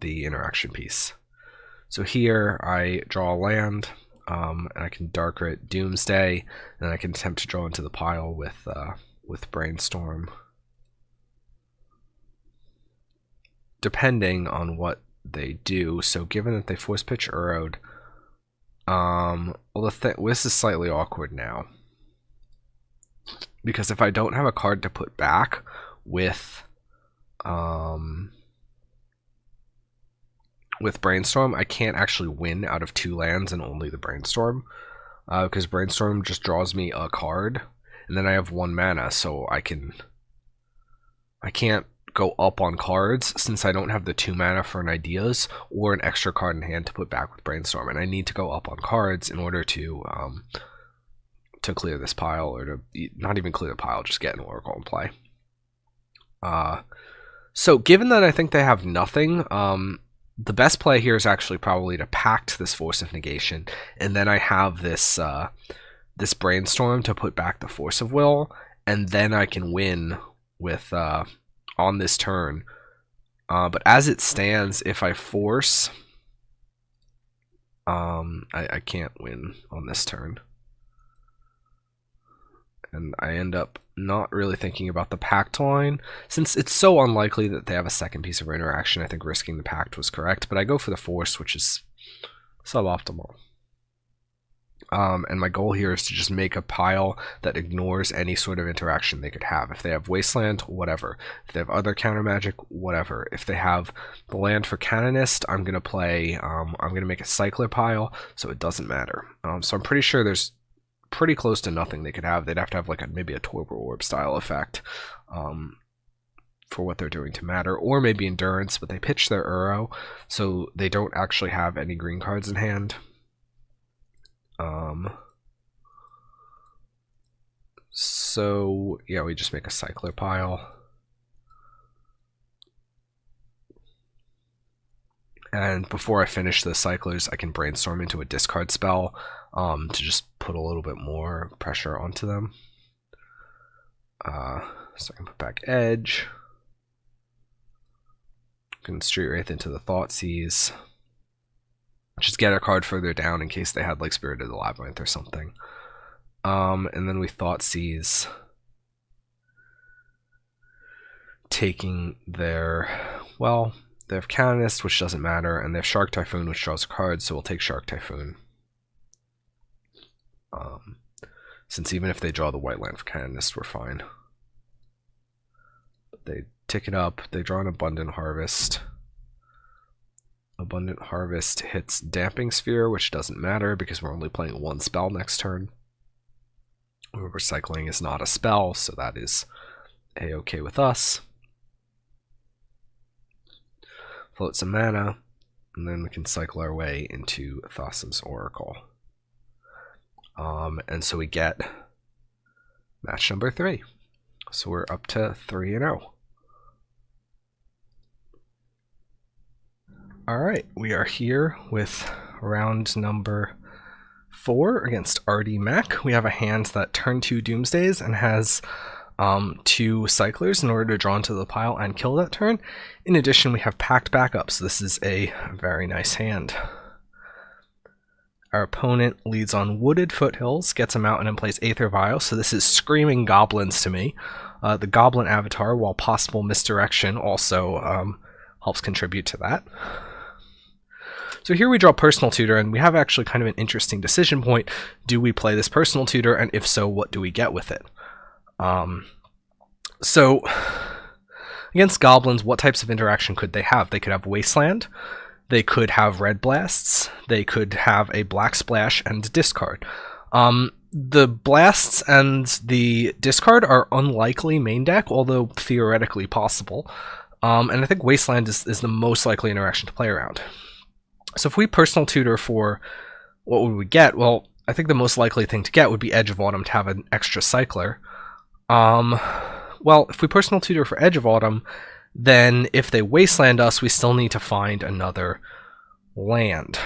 the interaction piece. So here I draw a land, and I can Darkrit Doomsday, and I can attempt to draw into the pile with Brainstorm. Depending on what they do. So given that they Force Pitch Uro'd, well, this is slightly awkward now, because if I don't have a card to put back with Brainstorm, I can't actually win out of 2 lands and only the Brainstorm, because Brainstorm just draws me a card, and then I have 1 mana, so I can't go up on cards since I don't have the 2 mana for an Ideas or an extra card in hand to put back with Brainstorm, and I need to go up on cards in order to clear this pile, or to not even clear the pile, just get an Oracle in play. So given that I think they have nothing, the best play here is actually probably to Pact this Force of Negation, and then I have this this Brainstorm to put back the Force of Will, and then I can win with on this turn. But as it stands, if I force, I can't win on this turn. And I end up not really thinking about the Pact line. Since it's so unlikely that they have a second piece of interaction, I think risking the Pact was correct, but I go for the Force, which is suboptimal. And my goal here is to just make a pile that ignores any sort of interaction they could have. If they have Wasteland, whatever. If they have other counter magic, whatever. If they have the land for Canonist, I'm gonna play. I'm gonna make a Cycler pile, so it doesn't matter. So I'm pretty sure there's pretty close to nothing they could have. They'd have to have like maybe a Torpor Orb style effect for what they're doing to matter, or maybe Endurance. But they pitch their Uro, so they don't actually have any green cards in hand. So yeah, we just make a Cycler pile, and before I finish the Cyclers, I can Brainstorm into a discard spell to just put a little bit more pressure onto them. So I can put back Edge, I can Street Wraith into the Thoughtseize, just get a card further down in case they had like Spirit of the Labyrinth or something. And then we Thoughtseize, taking their, well, they have Canonist, which doesn't matter, and they have Shark Typhoon, which draws a card, so we'll take Shark Typhoon. Since even if they draw the white land for Canonist, we're fine. They tick it up, they draw an Abundant Harvest. Abundant Harvest hits Damping Sphere, which doesn't matter because we're only playing 1 spell next turn. Recycling is not a spell, so that is a-okay with us. Float some mana, and then we can cycle our way into Thassa's Oracle. And so we get match number 3. So we're up to 3-0. Alright, we are here with round number 4 against RD Mac. We have a hand that turn 2 Doomsdays and has 2 cyclers in order to draw into the pile and kill that turn. In addition, we have Pact backup, so this is a very nice hand. Our opponent leads on Wooded Foothills, gets a mountain and plays Aether Vial, so this is screaming Goblins to me. The Goblin avatar, while possible misdirection, also helps contribute to that. So here we draw Personal Tutor, and we have actually kind of an interesting decision point. Do we play this Personal Tutor, and if so, what do we get with it? So against Goblins, what types of interaction could they have? They could have Wasteland, they could have Red Blasts, they could have a Black Splash and discard. The Blasts and the discard are unlikely main deck, although theoretically possible. And I think Wasteland is the most likely interaction to play around. So if we Personal Tutor for what would we get? Well, I think the most likely thing to get would be Edge of Autumn to have an extra cycler. Well, if we Personal Tutor for Edge of Autumn, then if they Wasteland us, we still need to find another land.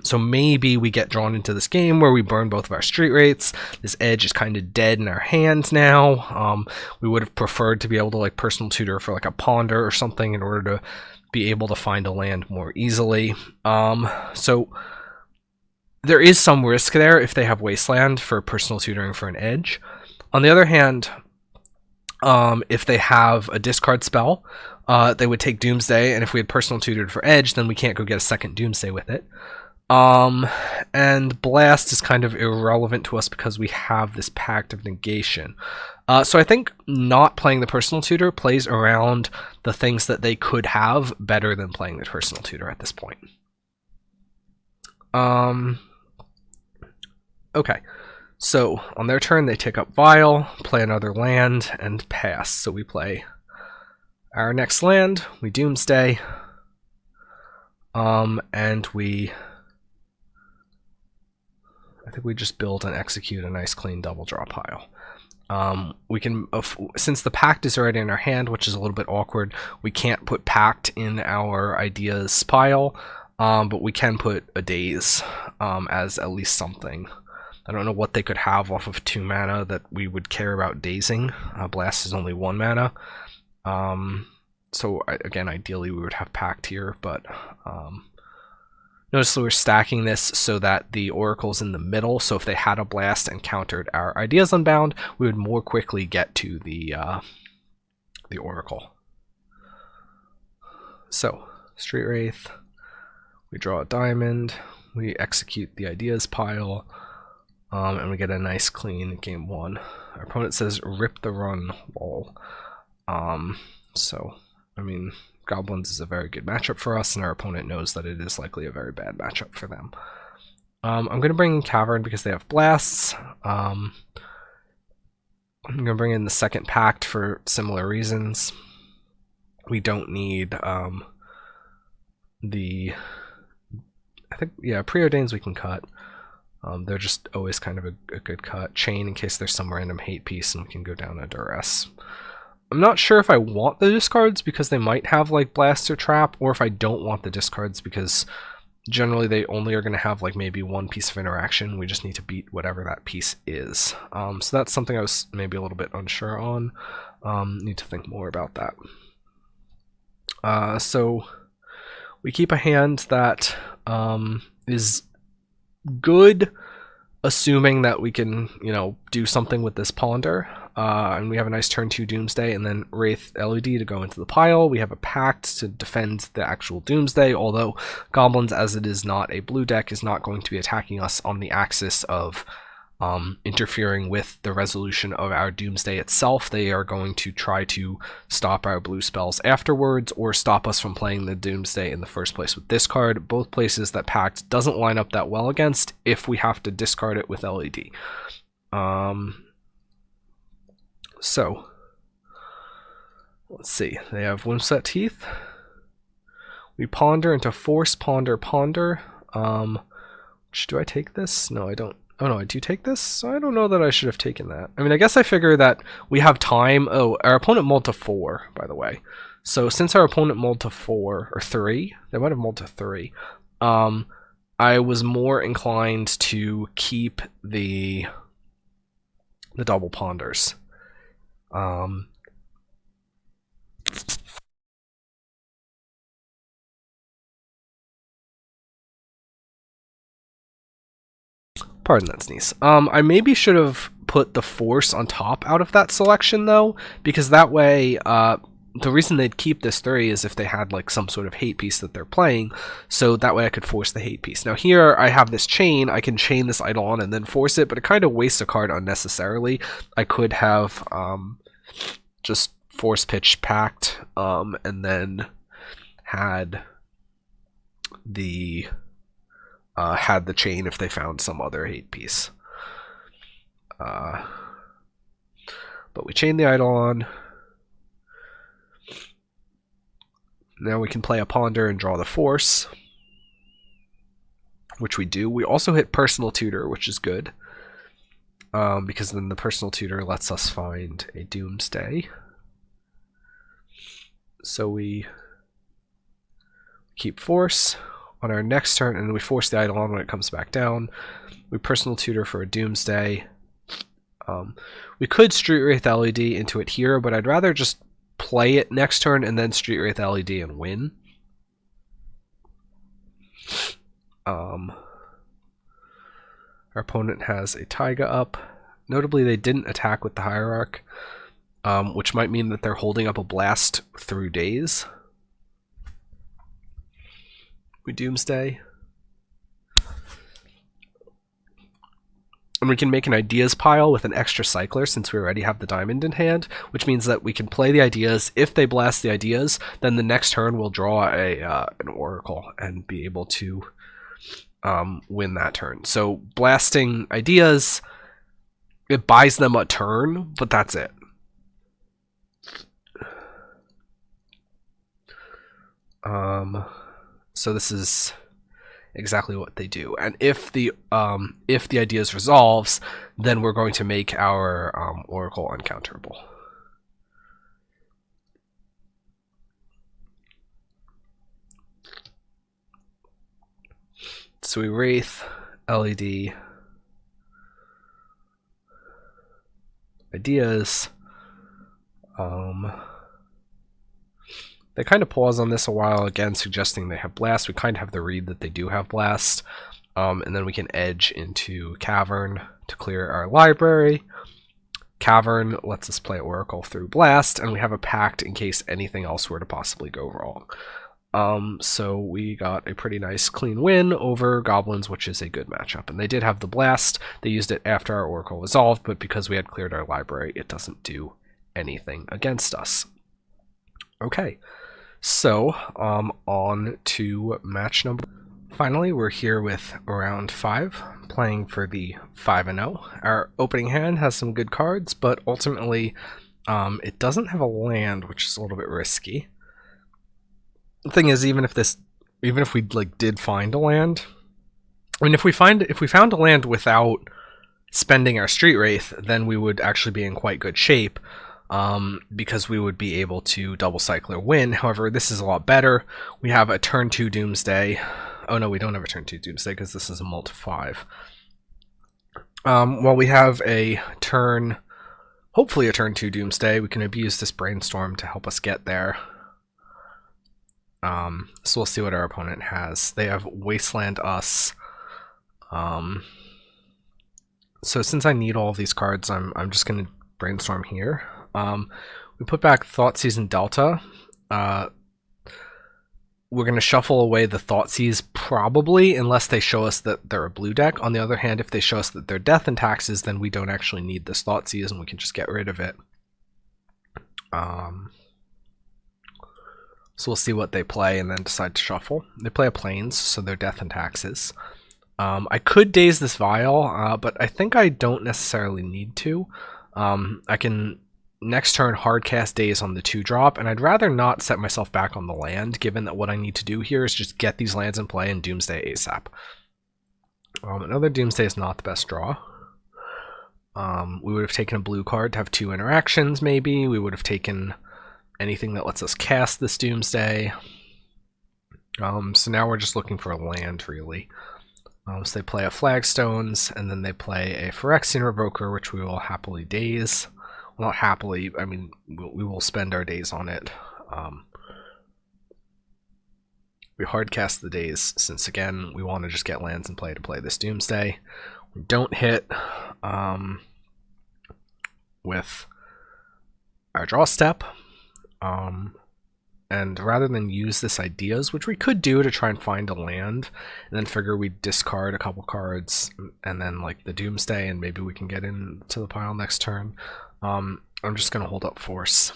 So maybe we get drawn into this game where we burn both of our Street Wraiths. This Edge is kind of dead in our hand now. We would have preferred to be able to like Personal Tutor for like a Ponder or something in order to be able to find a land more easily. So there is some risk there if they have Wasteland for Personal Tutoring for an Edge. On the other hand, if they have a discard spell, they would take Doomsday, and if we had Personal Tutored for Edge, then we can't go get a second Doomsday with it. And Blast is kind of irrelevant to us because we have this Pact of Negation. So I think not playing the Personal Tutor plays around the things that they could have better than playing the Personal Tutor at this point. Okay, so on their turn they take up Vial, play another land, and pass. So we play our next land, we Doomsday, and I think we just build and execute a nice clean double draw pile. We can, since the Pact is already in our hand, which is a little bit awkward, we can't put Pact in our Ideas pile, but we can put a Daze as at least something. I don't know what they could have off of 2 mana that we would care about dazing. Blast is only 1 mana. So again, ideally we would have Pact here, but notice that we're stacking this so that the Oracle's in the middle, so if they had a Blast and countered our Ideas Unbound, we would more quickly get to the Oracle. So, Street Wraith, we draw a diamond, we execute the Ideas pile, and we get a nice clean game 1. Our opponent says, rip the run, lol. So, I mean, Goblins is a very good matchup for us, and our opponent knows that it is likely a very bad matchup for them. I'm going to bring in Cavern because they have Blasts. I'm going to bring in the second Pact for similar reasons. We don't need I think, yeah, Preordains we can cut. They're just always kind of a good cut. Chain in case there's some random hate piece and we can go down to Duress. I'm not sure if I want the discards because they might have like Blast or Trap, or if I don't want the discards because generally they only are going to have like maybe 1 piece of interaction. We just need to beat whatever that piece is. So that's something I was maybe a little bit unsure on. Need to think more about that. So we keep a hand that is good, assuming that we can, you know, do something with this Ponder. And we have a nice turn 2 Doomsday, and then Wraith LED to go into the pile. We have a Pact to defend the actual Doomsday, although Goblins, as it is not a blue deck, is not going to be attacking us on the axis of interfering with the resolution of our Doomsday itself. They are going to try to stop our blue spells afterwards, or stop us from playing the Doomsday in the first place with this card, both places that Pact doesn't line up that well against if we have to discard it with LED. So, let's see, they have Wimset Teeth. We Ponder into Force, Ponder, Ponder. Do I take this? No, I don't. Oh no, I do take this? I don't know that I should have taken that. I mean, I guess I figure that we have time. Oh, our opponent mulled to 4, by the way. So since our opponent mulled to 4, or 3, they might have mulled to 3, I was more inclined to keep the double Ponders. Pardon that sneeze. I maybe should have put the force on top out of that selection though, because that way, the reason they'd keep this 3 is if they had like some sort of hate piece that they're playing, so that way I could force the hate piece. Now here I have this chain, I can chain this Eidolon and then force it, but it kind of wastes a card unnecessarily. I could have just force pitch pact, and then had the chain if they found some other hate piece. But we chain the Eidolon. Now we can play a Ponder and draw the force, which we do. We also hit Personal Tutor, which is good, because then the Personal Tutor lets us find a Doomsday. So we keep force on our next turn, and we force the Eidolon when it comes back down. We Personal Tutor for a Doomsday. We could Street Wraith LED into it here, but I'd rather just play it next turn and then Street Wraith LED and win. Our opponent has a Taiga up. Notably, they didn't attack with the Hierarch, which might mean that they're holding up a blast through days. We Doomsday. And we can make an ideas pile with an extra cycler since we already have the diamond in hand, which means that we can play the ideas. If they blast the ideas, then the next turn we'll draw an oracle and be able to win that turn. So blasting ideas, it buys them a turn, but that's it. So this is exactly what they do, and if the ideas resolves, then we're going to make our oracle uncounterable. So we Wraith, LED, ideas. They kind of pause on this a while, again suggesting they have Blast. We kind of have the read that they do have Blast. And then we can edge into Cavern to clear our library. Cavern lets us play Oracle through Blast, and we have a Pact in case anything else were to possibly go wrong. So we got a pretty nice clean win over Goblins, which is a good matchup. And they did have the Blast. They used it after our Oracle resolved, but because we had cleared our library, it doesn't do anything against us. Okay. So, on to match number. Finally, we're here with round 5, playing for the 5-0. Our opening hand has some good cards, but ultimately, it doesn't have a land, which is a little bit risky. The thing is, even if we like did find a land, I mean, if we found a land without spending our Street Wraith, then we would actually be in quite good shape. Because we would be able to double cycler win. However, this is a lot better. We have a turn 2 Doomsday. Oh no, we don't have a turn 2 Doomsday because this is a mult 5. Well, we have a turn, hopefully a turn 2 Doomsday. We can abuse this Brainstorm to help us get there. So we'll see what our opponent has. They have Wasteland us. So since I need all of these cards, I'm just going to Brainstorm here. We put back Thoughtseize and Delta. We're going to shuffle away the Thoughtseize probably, unless they show us that they're a blue deck. On the other hand, if they show us that they're Death and Taxes, then we don't actually need this Thoughtseize and we can just get rid of it. So we'll see what they play and then decide to shuffle. They play a Plains, so they're Death and Taxes. I could Daze this Vial, but I think I don't necessarily need to. I can next turn hardcast Daze on the 2-drop, and I'd rather not set myself back on the land, given that what I need to do here is just get these lands in play and Doomsday ASAP. Another Doomsday is not the best draw. We would have taken a blue card to have 2 interactions, maybe. We would have taken anything that lets us cast this Doomsday. So now we're just looking for a land, really. So they play a Flagstones, and then they play a Phyrexian Revoker, which we will happily Daze. not happily. I mean, we will spend our days on it. We hardcast the days since, again, we want to just get lands in play to play this Doomsday. We don't hit with our draw step. And rather than use this ideas, which we could do to try and find a land, and then figure we'd discard a couple cards, and then like the Doomsday, and maybe we can get into the pile next turn, I'm just going to hold up Force.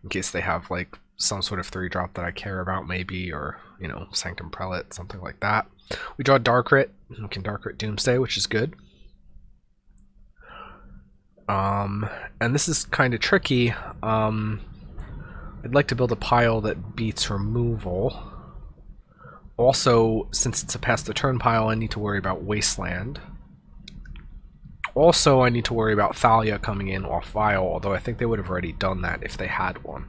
In case they have like some sort of 3-drop that I care about maybe, or, you know, Sanctum Prelate, something like that. We draw Dark Rit, we can Dark Rit Doomsday, which is good. And this is kind of tricky. I'd like to build a pile that beats removal. Also, since it's a pass the turn pile, I need to worry about Wasteland. Also, I need to worry about Thalia coming in off Vial, although I think they would have already done that if they had one.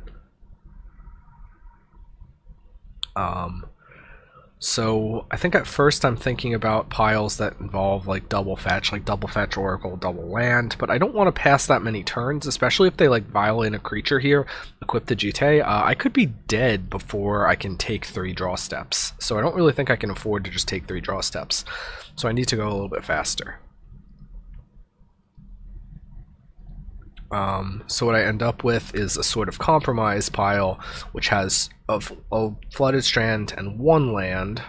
So I think at first I'm thinking about piles that involve like double fetch Oracle, double land, but I don't want to pass that many turns, especially if they like violate a creature here, equip the Jite. I could be dead before I can take 3 draw steps, so I don't really think I can afford to just take 3 draw steps, so I need to go a little bit faster. So what I end up with is a sort of compromise pile, which has a Flooded Strand and 1 land.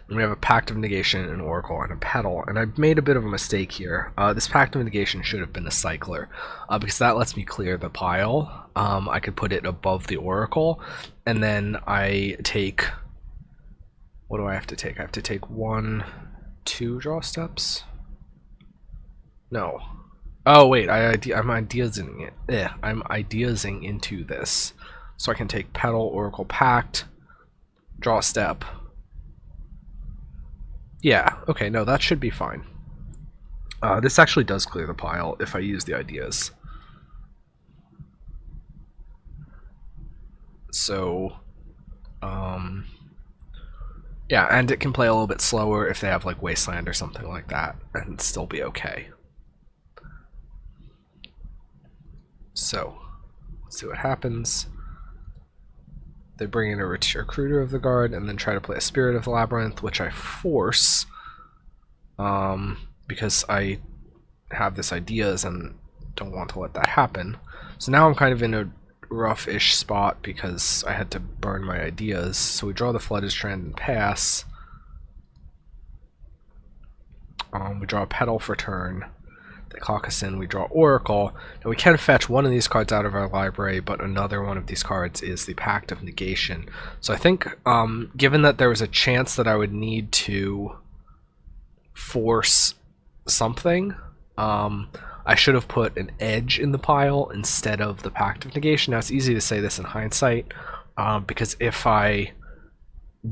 And we have a Pact of Negation, an Oracle, and a Petal. And I've made a bit of a mistake here. This Pact of Negation should have been a Cycler, because that lets me clear the pile. I could put it above the Oracle, and then I take... What do I have to take? I have to take 1, 2 draw steps? No. Oh wait, I'm ideasing it. I'm ideasing into this. So I can take Petal, Oracle, Pact, draw a step. Yeah, okay, no, that should be fine. This actually does clear the pile if I use the ideas. So, yeah, and it can play a little bit slower if they have like Wasteland or something like that, and still be okay. So, let's see what happens. They bring in a Recruiter of the Guard and then try to play a Spirit of the Labyrinth, which I force because I have this ideas and don't want to let that happen. So now I'm kind of in a rough-ish spot because I had to burn my ideas. So we draw the Flooded Strand and pass. We draw a Petal for turn. They caucus in, we draw Oracle. Now we can fetch one of these cards out of our library, but another one of these cards is the Pact of Negation. So I think, given that there was a chance that I would need to force something, I should have put an edge in the pile instead of the Pact of Negation. Now it's easy to say this in hindsight, because if I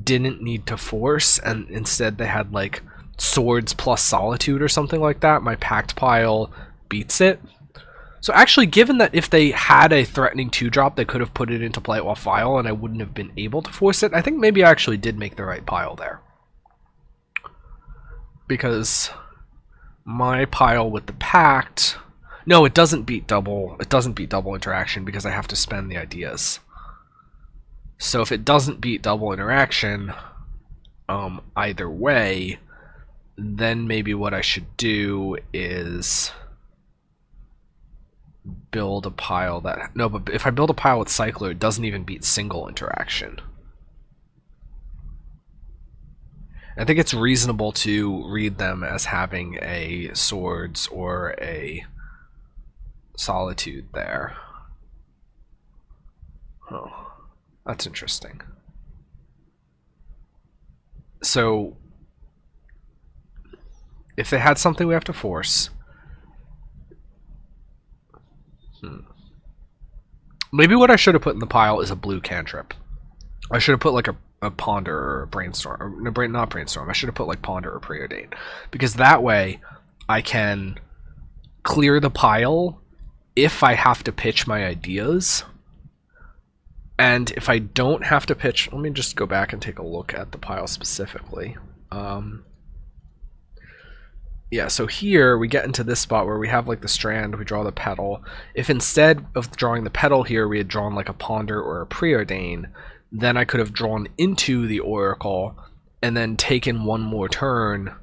didn't need to force and instead they had like Swords plus Solitude or something like that, my Pact pile beats it. So actually, given that if they had a threatening 2-drop, they could have put it into play off Vial and I wouldn't have been able to force it, I think maybe I actually did make the right pile there. Because my pile with the Pact... No, it doesn't beat double. It doesn't beat double interaction because I have to spend the ideas. So if it doesn't beat double interaction, either way, then maybe what I should do is build a pile that... No, but if I build a pile with Cycler, it doesn't even beat single interaction. I think it's reasonable to read them as having a Swords or a Solitude there. Oh, that's interesting. So if they had something we have to force... Maybe what I should have put in the pile is a blue cantrip. I should have put like a Ponder or a Brainstorm. Or, no, not Brainstorm. I should have put like Ponder or Preordain. Because that way I can clear the pile if I have to pitch my ideas. And if I don't have to pitch... Let me just go back and take a look at the pile specifically. yeah, so here we get into this spot where we have like the strand, we draw the petal. If instead of drawing the petal here, we had drawn like a ponder or a preordain, then I could have drawn into the oracle and then taken one more turn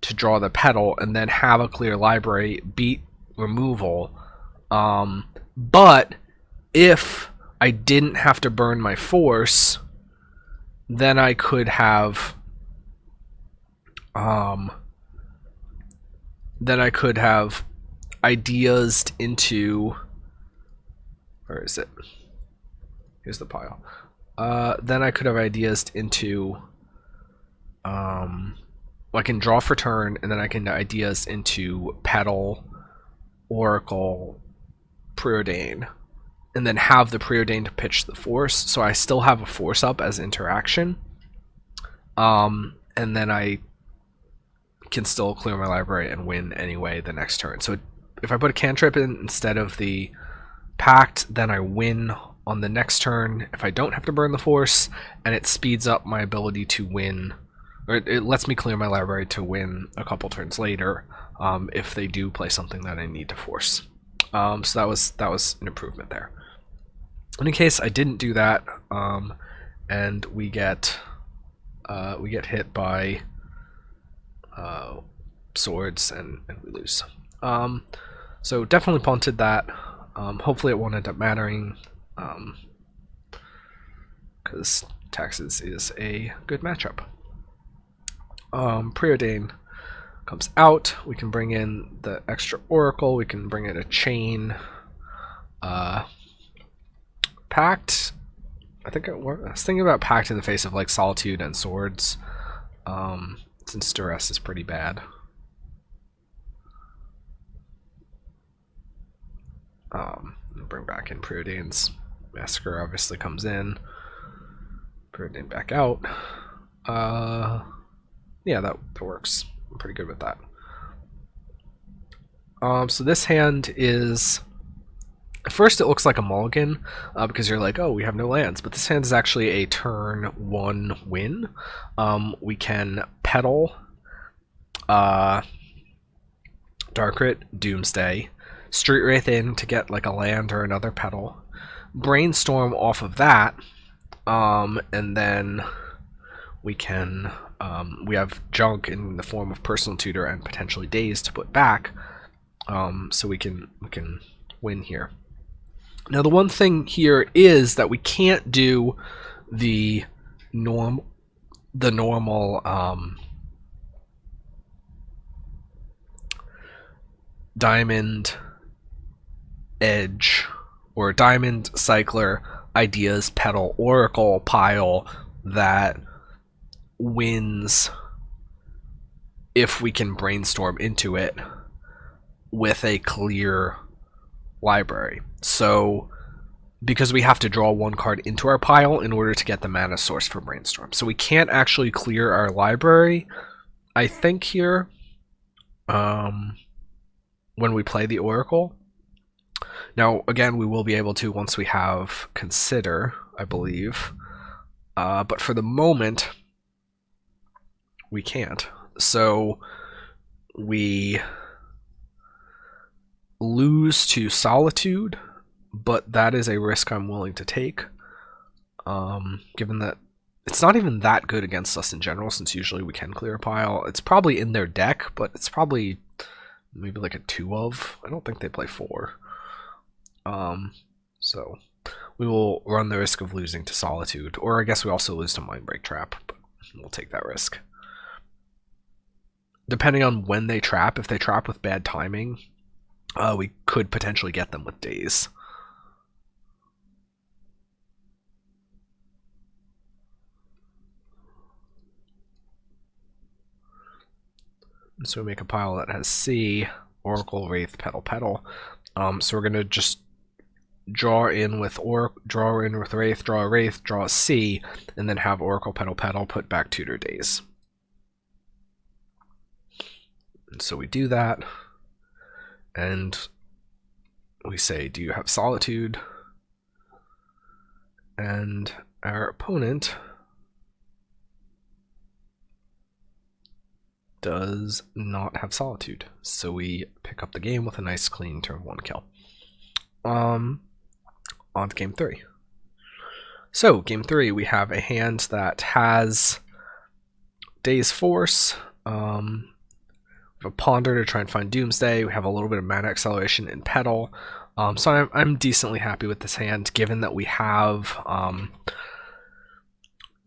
to draw the petal and then have a clear library, beat removal. But if I didn't have to burn my force, then I could have ideas into, where is it? Here's the pile. Then I could have ideas into, I can draw for turn, and then I can ideas into petal, oracle, preordain, and then have the preordain to pitch the force. So I still have a force up as interaction, and then I can still clear my library and win anyway the next turn. So if I put a cantrip in instead of the pact, then I win on the next turn if I don't have to burn the force, and it speeds up my ability to win, or it lets me clear my library to win a couple turns later if they do play something that I need to force. So that was an improvement there. In case I didn't do that, and we get hit by swords and we lose. So definitely punted that. Hopefully it won't end up mattering, because taxes is a good matchup. Preordain comes out. We can bring in the extra oracle. We can bring in a chain. Pact. I was thinking about pact in the face of like solitude and swords, since duress is pretty bad. Bring back in Preordain's. Massacre obviously comes in. Preordain back out. Yeah, that works. I'm pretty good with that. So this hand is, at first it looks like a mulligan, because you're like, oh, we have no lands, but this hand is actually a turn 1 win. We can petal Darkrit, Doomsday, Street Wraith in to get like a land or another petal, Brainstorm off of that, and then we can we have junk in the form of Personal Tutor and potentially Daze to put back, so we can win here. Now the one thing here is that we can't do the normal diamond edge or diamond cycler ideas petal oracle pile that wins if we can brainstorm into it with a clear library. So because we have to draw one card into our pile in order to get the mana source for brainstorm, so we can't actually clear our library, I think, here when we play the oracle. Now again, we will be able to once we have consider, I believe, but for the moment we can't. So we lose to solitude, but that is a risk I'm willing to take, given that it's not even that good against us in general, since usually we can clear a pile. It's probably in their deck, but it's probably maybe like a 2 of. I don't think they play 4. So we will run the risk of losing to solitude, or I guess we also lose to Mindbreak Trap, but we'll take that risk. Depending on when they trap, if they trap with bad timing, we could potentially get them with Daze. So we make a pile that has C, Oracle, Wraith, Petal, Petal. So we're gonna just draw in with Wraith, draw a Wraith, draw a C, and then have Oracle, Petal, Petal, put back Tutor, Daze. And so we do that, and we say, do you have Solitude? And our opponent does not have Solitude, so we pick up the game with a nice clean turn 1 kill. On to game 3. So, game 3, we have a hand that has Day's Force, we have a Ponder to try and find Doomsday, we have a little bit of mana acceleration in Petal, so I'm decently happy with this hand, given that we have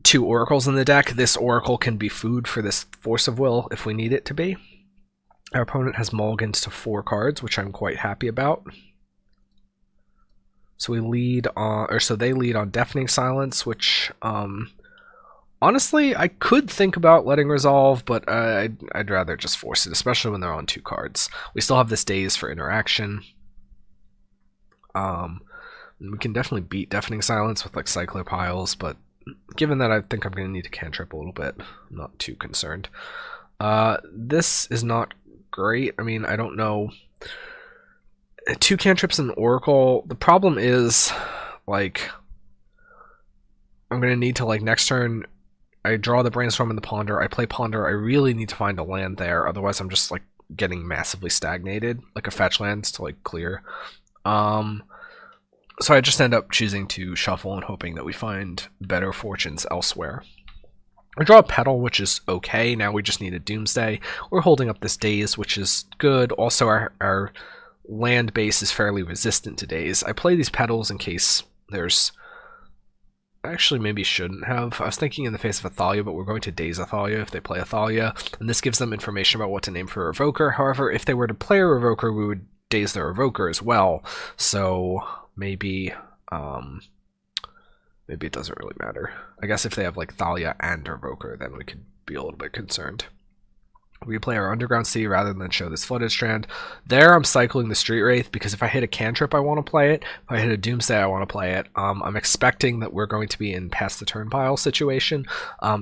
2 Oracles in the deck. This Oracle can be food for this Force of Will if we need it to be. Our opponent has mulligans to 4 cards, which I'm quite happy about. So we lead on, or so they lead on Deafening Silence, which honestly I could think about letting resolve, but I'd rather just force it, especially when they're on 2 cards. We still have this Daze for interaction. We can definitely beat Deafening Silence with like Cycler Piles, but given that I think I'm going to need to cantrip a little bit, I'm not too concerned. This is not great. I mean, I don't know. 2 cantrips and Oracle. The problem is, like, I'm going to need to, like, next turn, I draw the Brainstorm and the Ponder. I play Ponder. I really need to find a land there. Otherwise, I'm just, like, getting massively stagnated. Like, a fetch lands to, like, clear. So I just end up choosing to shuffle and hoping that we find better fortunes elsewhere. I draw a Petal, which is okay. Now we just need a Doomsday. We're holding up this Daze, which is good. Also, our land base is fairly resistant to Daze. I play these Petals in case there's... Actually, maybe shouldn't have. I was thinking in the face of Athalia, but we're going to Daze Athalia if they play Athalia, and this gives them information about what to name for a Revoker. However, if they were to play a Revoker, we would Daze their Revoker as well, so maybe maybe it doesn't really matter. I guess if they have like Thalia and Revoker, then we could be a little bit concerned. We play our Underground Sea rather than show this Flooded Strand. There I'm cycling the Street Wraith, because if I hit a cantrip I want to play it, if I hit a Doomsday I want to play it. I'm expecting that we're going to be in past the turn pile situation,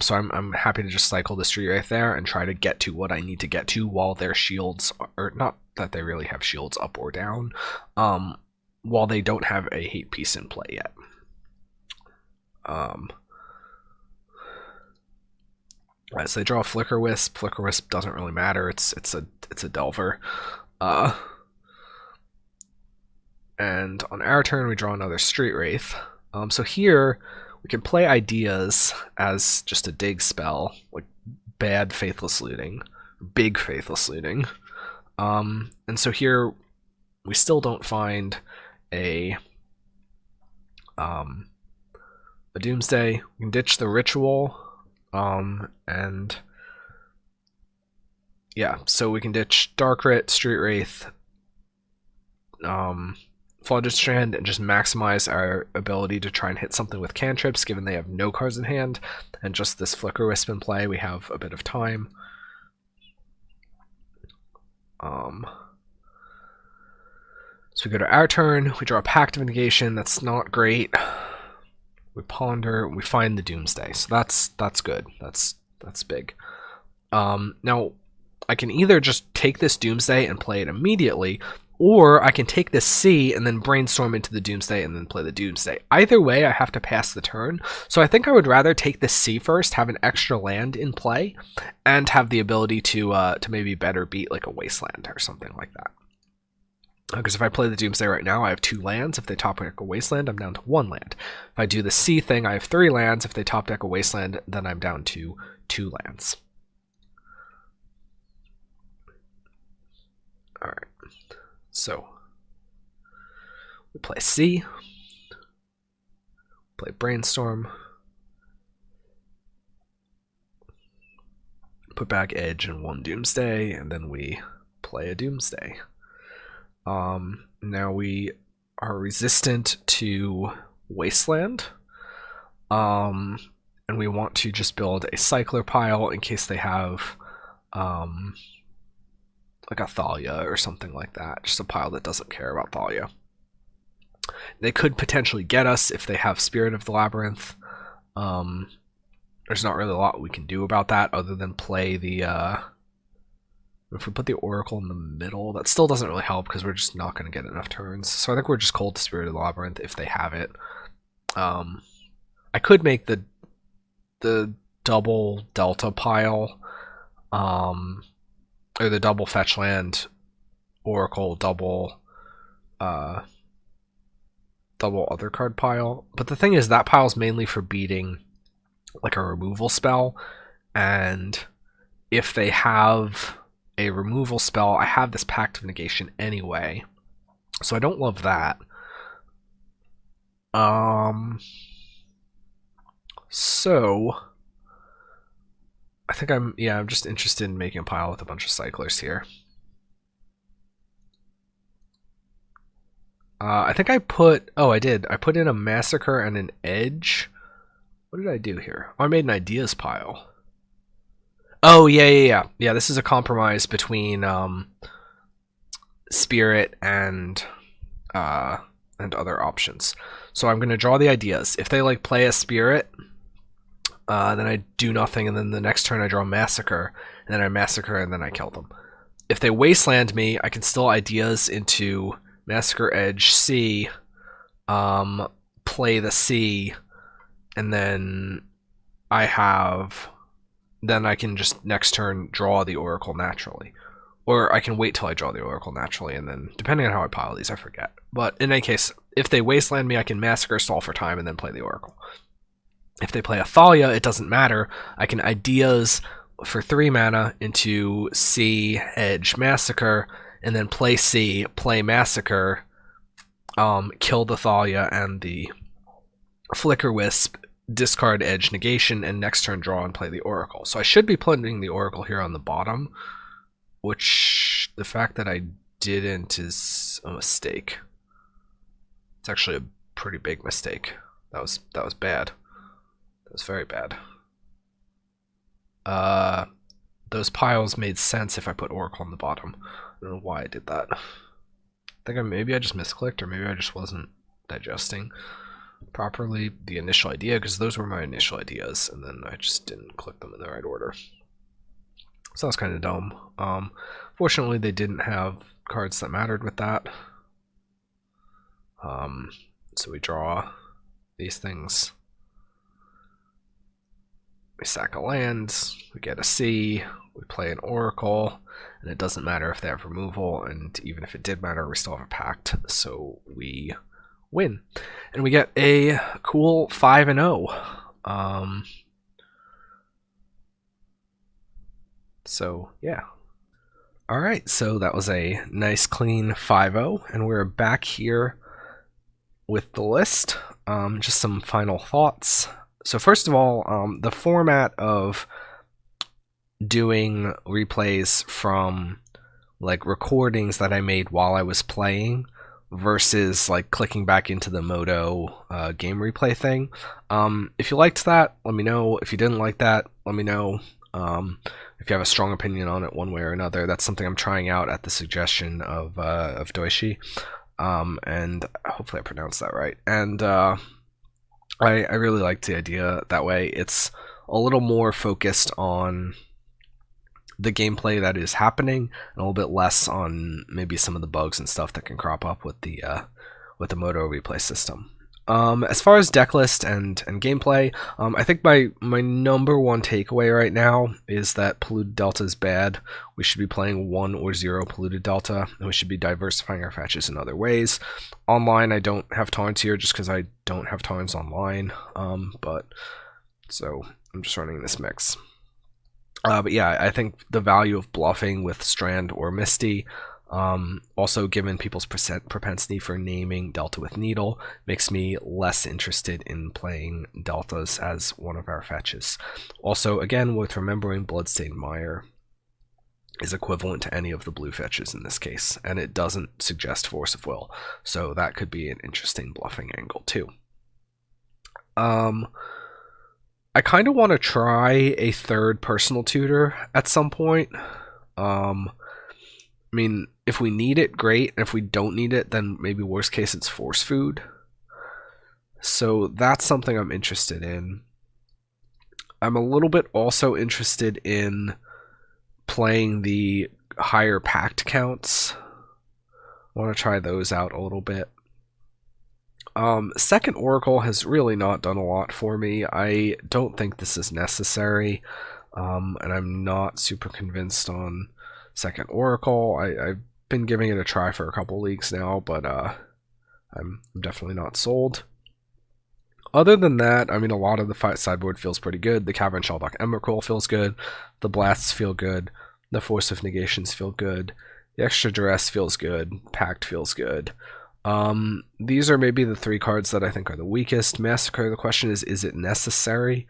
so I'm happy to just cycle the Street Wraith there and try to get to what I need to get to while their shields are, not that they really have shields up or down, while they don't have a hate piece in play yet. Right, so they draw a Flicker Wisp. Flicker Wisp doesn't really matter. It's a Delver. And on our turn, we draw another Street Wraith. So here we can play Ideas as just a dig spell, like bad Faithless Looting, big Faithless Looting. And so here we still don't find a Doomsday. We can ditch the Ritual. And yeah, so we can ditch Darkrit, Street Wraith, Flooded Strand, and just maximize our ability to try and hit something with cantrips, given they have no cards in hand, and just this Flicker Wisp in play, we have a bit of time. So we go to our turn, we draw a Pact of Negation. That's not great. We ponder, we find the Doomsday, so that's good. That's big. Now, I can either just take this Doomsday and play it immediately, or I can take this C and then brainstorm into the Doomsday and then play the Doomsday. Either way, I have to pass the turn, so I think I would rather take this C first, have an extra land in play, and have the ability to maybe better beat like a Wasteland or something like that. Because if I play the Doomsday right now, I have 2 lands. If they top deck a Wasteland, I'm down to 1 land. If I do the C thing, I have 3 lands. If they top deck a Wasteland, then I'm down to 2 lands. Alright, so we play C, play Brainstorm, put back Edge and 1 Doomsday, and then we play a Doomsday. Now we are resistant to Wasteland, and we want to just build a Cycler pile in case they have like a Thalia or something like that, just a pile that doesn't care about Thalia. They could potentially get us if they have Spirit of the Labyrinth. There's not really a lot we can do about that other than play the if we put the Oracle in the middle, that still doesn't really help because we're just not going to get enough turns. So I think we're just cold to Spirit of the Labyrinth if they have it. I could make the double Delta pile or the double fetch land, Oracle, double other card pile. But the thing is, that pile's mainly for beating like a removal spell, and if they have a removal spell, I have this Pact of Negation anyway, so I don't love that. So I think I'm just interested in making a pile with a bunch of cyclers here. I think I put in a Massacre and an Edge. What did I do here? Oh, I made an Ideas pile. Oh, yeah. This is a compromise between Spirit and other options. So I'm going to draw the Ideas. If they like play a Spirit, then I do nothing, and then the next turn I draw Massacre, and then I Massacre, and then I kill them. If they Wasteland me, I can still Ideas into Massacre, Edge, C, play the C, and then I can just next turn draw the Oracle naturally. Or I can wait till I draw the Oracle naturally, and then, depending on how I pile these, I forget. But in any case, if they Wasteland me, I can Massacre, stall for time, and then play the Oracle. If they play a Thalia, it doesn't matter. I can Ideas for 3 mana into C, Edge, Massacre, and then play C, play Massacre, kill the Thalia and the Flicker Wisp, discard Edge Negation, and next turn draw and play the Oracle. So I should be putting the Oracle here on the bottom, which the fact that I didn't is a mistake. It's actually a pretty big mistake. That was bad. That was very bad. Those piles made sense if I put Oracle on the bottom. I don't know why I did that. I think maybe I just misclicked, or maybe I just wasn't digesting properly the initial idea, because those were my initial ideas, and then I just didn't click them in the right order. So that's kind of dumb. Fortunately, they didn't have cards that mattered with that. So we draw these things. We sack a land, we get a C, we play an Oracle, and it doesn't matter if they have removal, and even if it did matter, we still have a Pact, so we win. And we get a cool 5-0. So, yeah. Alright, so that was a nice clean 5-0, and we're back here with the list. Just some final thoughts. So first of all, the format of doing replays from like recordings that I made while I was playing versus like clicking back into the Moto game replay thing. If you liked that, let me know. If you didn't like that, let me know. If you have a strong opinion on it one way or another, that's something I'm trying out at the suggestion of Doishi. And hopefully I pronounced that right. And I really liked the idea that way. It's a little more focused on the gameplay that is happening, and a little bit less on maybe some of the bugs and stuff that can crop up with the Moto replay system. As far as deck list and gameplay, I think my number one takeaway right now is that Polluted Delta is bad. We should be playing 1 or 0 Polluted Delta, and we should be diversifying our fetches in other ways. Online, I don't have taunts here just because I don't have taunts online, but so I'm just running this mix. But yeah, I think the value of bluffing with Strand or Misty, also given people's propensity for naming Delta with Needle, makes me less interested in playing Deltas as one of our fetches. Also, again, with remembering Bloodstained Mire is equivalent to any of the blue fetches in this case, and it doesn't suggest Force of Will, so that could be an interesting bluffing angle too. I kind of want to try a third personal tutor at some point. I mean, if we need it, great. If we don't need it, then maybe worst case it's Force Food. So that's something I'm interested in. I'm a little bit also interested in playing the higher pact counts. I want to try those out a little bit. Second Oracle has really not done a lot for me. I don't think this is necessary. and I'm not super convinced on second Oracle. I've been giving it a try for a couple leagues now, but I'm definitely not sold. Other than that, I mean, a lot of the fight sideboard feels pretty good. The Cavern Shelldock Emrakul feels good. The Blasts feel good. The Force of Negations feel good. The Extra Duress feels good. Pact feels good. These are maybe the 3 cards that I think are the weakest. Massacre, the question is it necessary?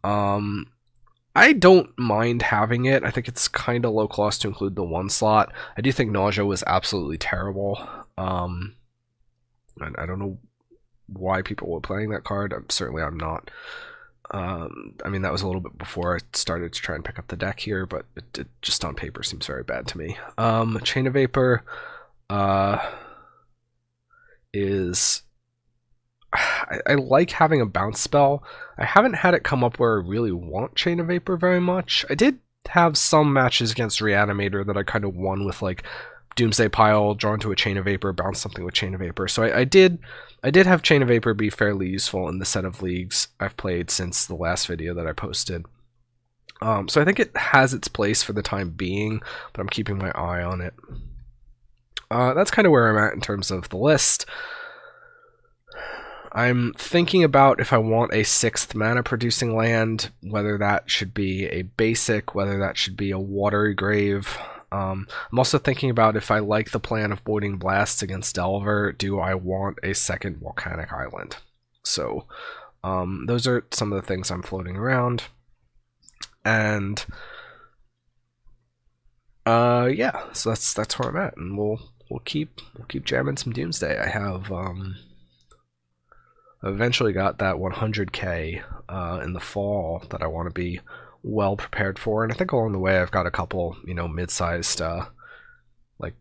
I don't mind having it. I think it's kind of low cost to include the 1 slot. I do think Nausea was absolutely terrible. I don't know why people were playing that card. Certainly I'm not. I mean, that was a little bit before I started to try and pick up the deck here, but it just on paper seems very bad to me. Chain of Vapor is... I like having a bounce spell. I haven't had it come up where I really want Chain of Vapor very much. I did have some matches against Reanimator that I kind of won with like Doomsday Pile, drawn to a Chain of Vapor, bounce something with Chain of Vapor. So I did have Chain of Vapor be fairly useful in the set of leagues I've played since the last video that I posted. So I think it has its place for the time being, but I'm keeping my eye on it. That's kind of where I'm at in terms of the list. I'm thinking about if I want a 6th mana producing land, whether that should be a basic, whether that should be a Watery Grave. I'm also thinking about if I like the plan of Boarding Blasts against Delver, do I want a 2nd Volcanic Island? So those are some of the things I'm floating around. And yeah, so that's where I'm at, and we'll keep jamming some Doomsday. I have eventually got that 100k in the fall that I want to be well prepared for, and I think along the way I've got a couple, mid-sized, like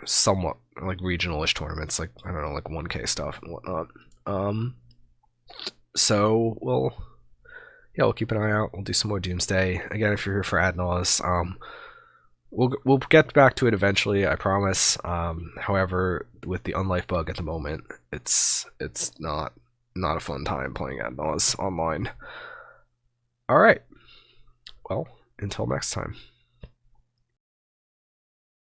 somewhat like regional-ish tournaments, like I don't know, like 1k stuff and whatnot. So we'll keep an eye out. We'll do some more Doomsday again. If you're here for Adnos, we'll get back to it eventually, I promise. However, with the unlife bug at the moment, it's not a fun time playing Adnos online. All right. Well, until next time.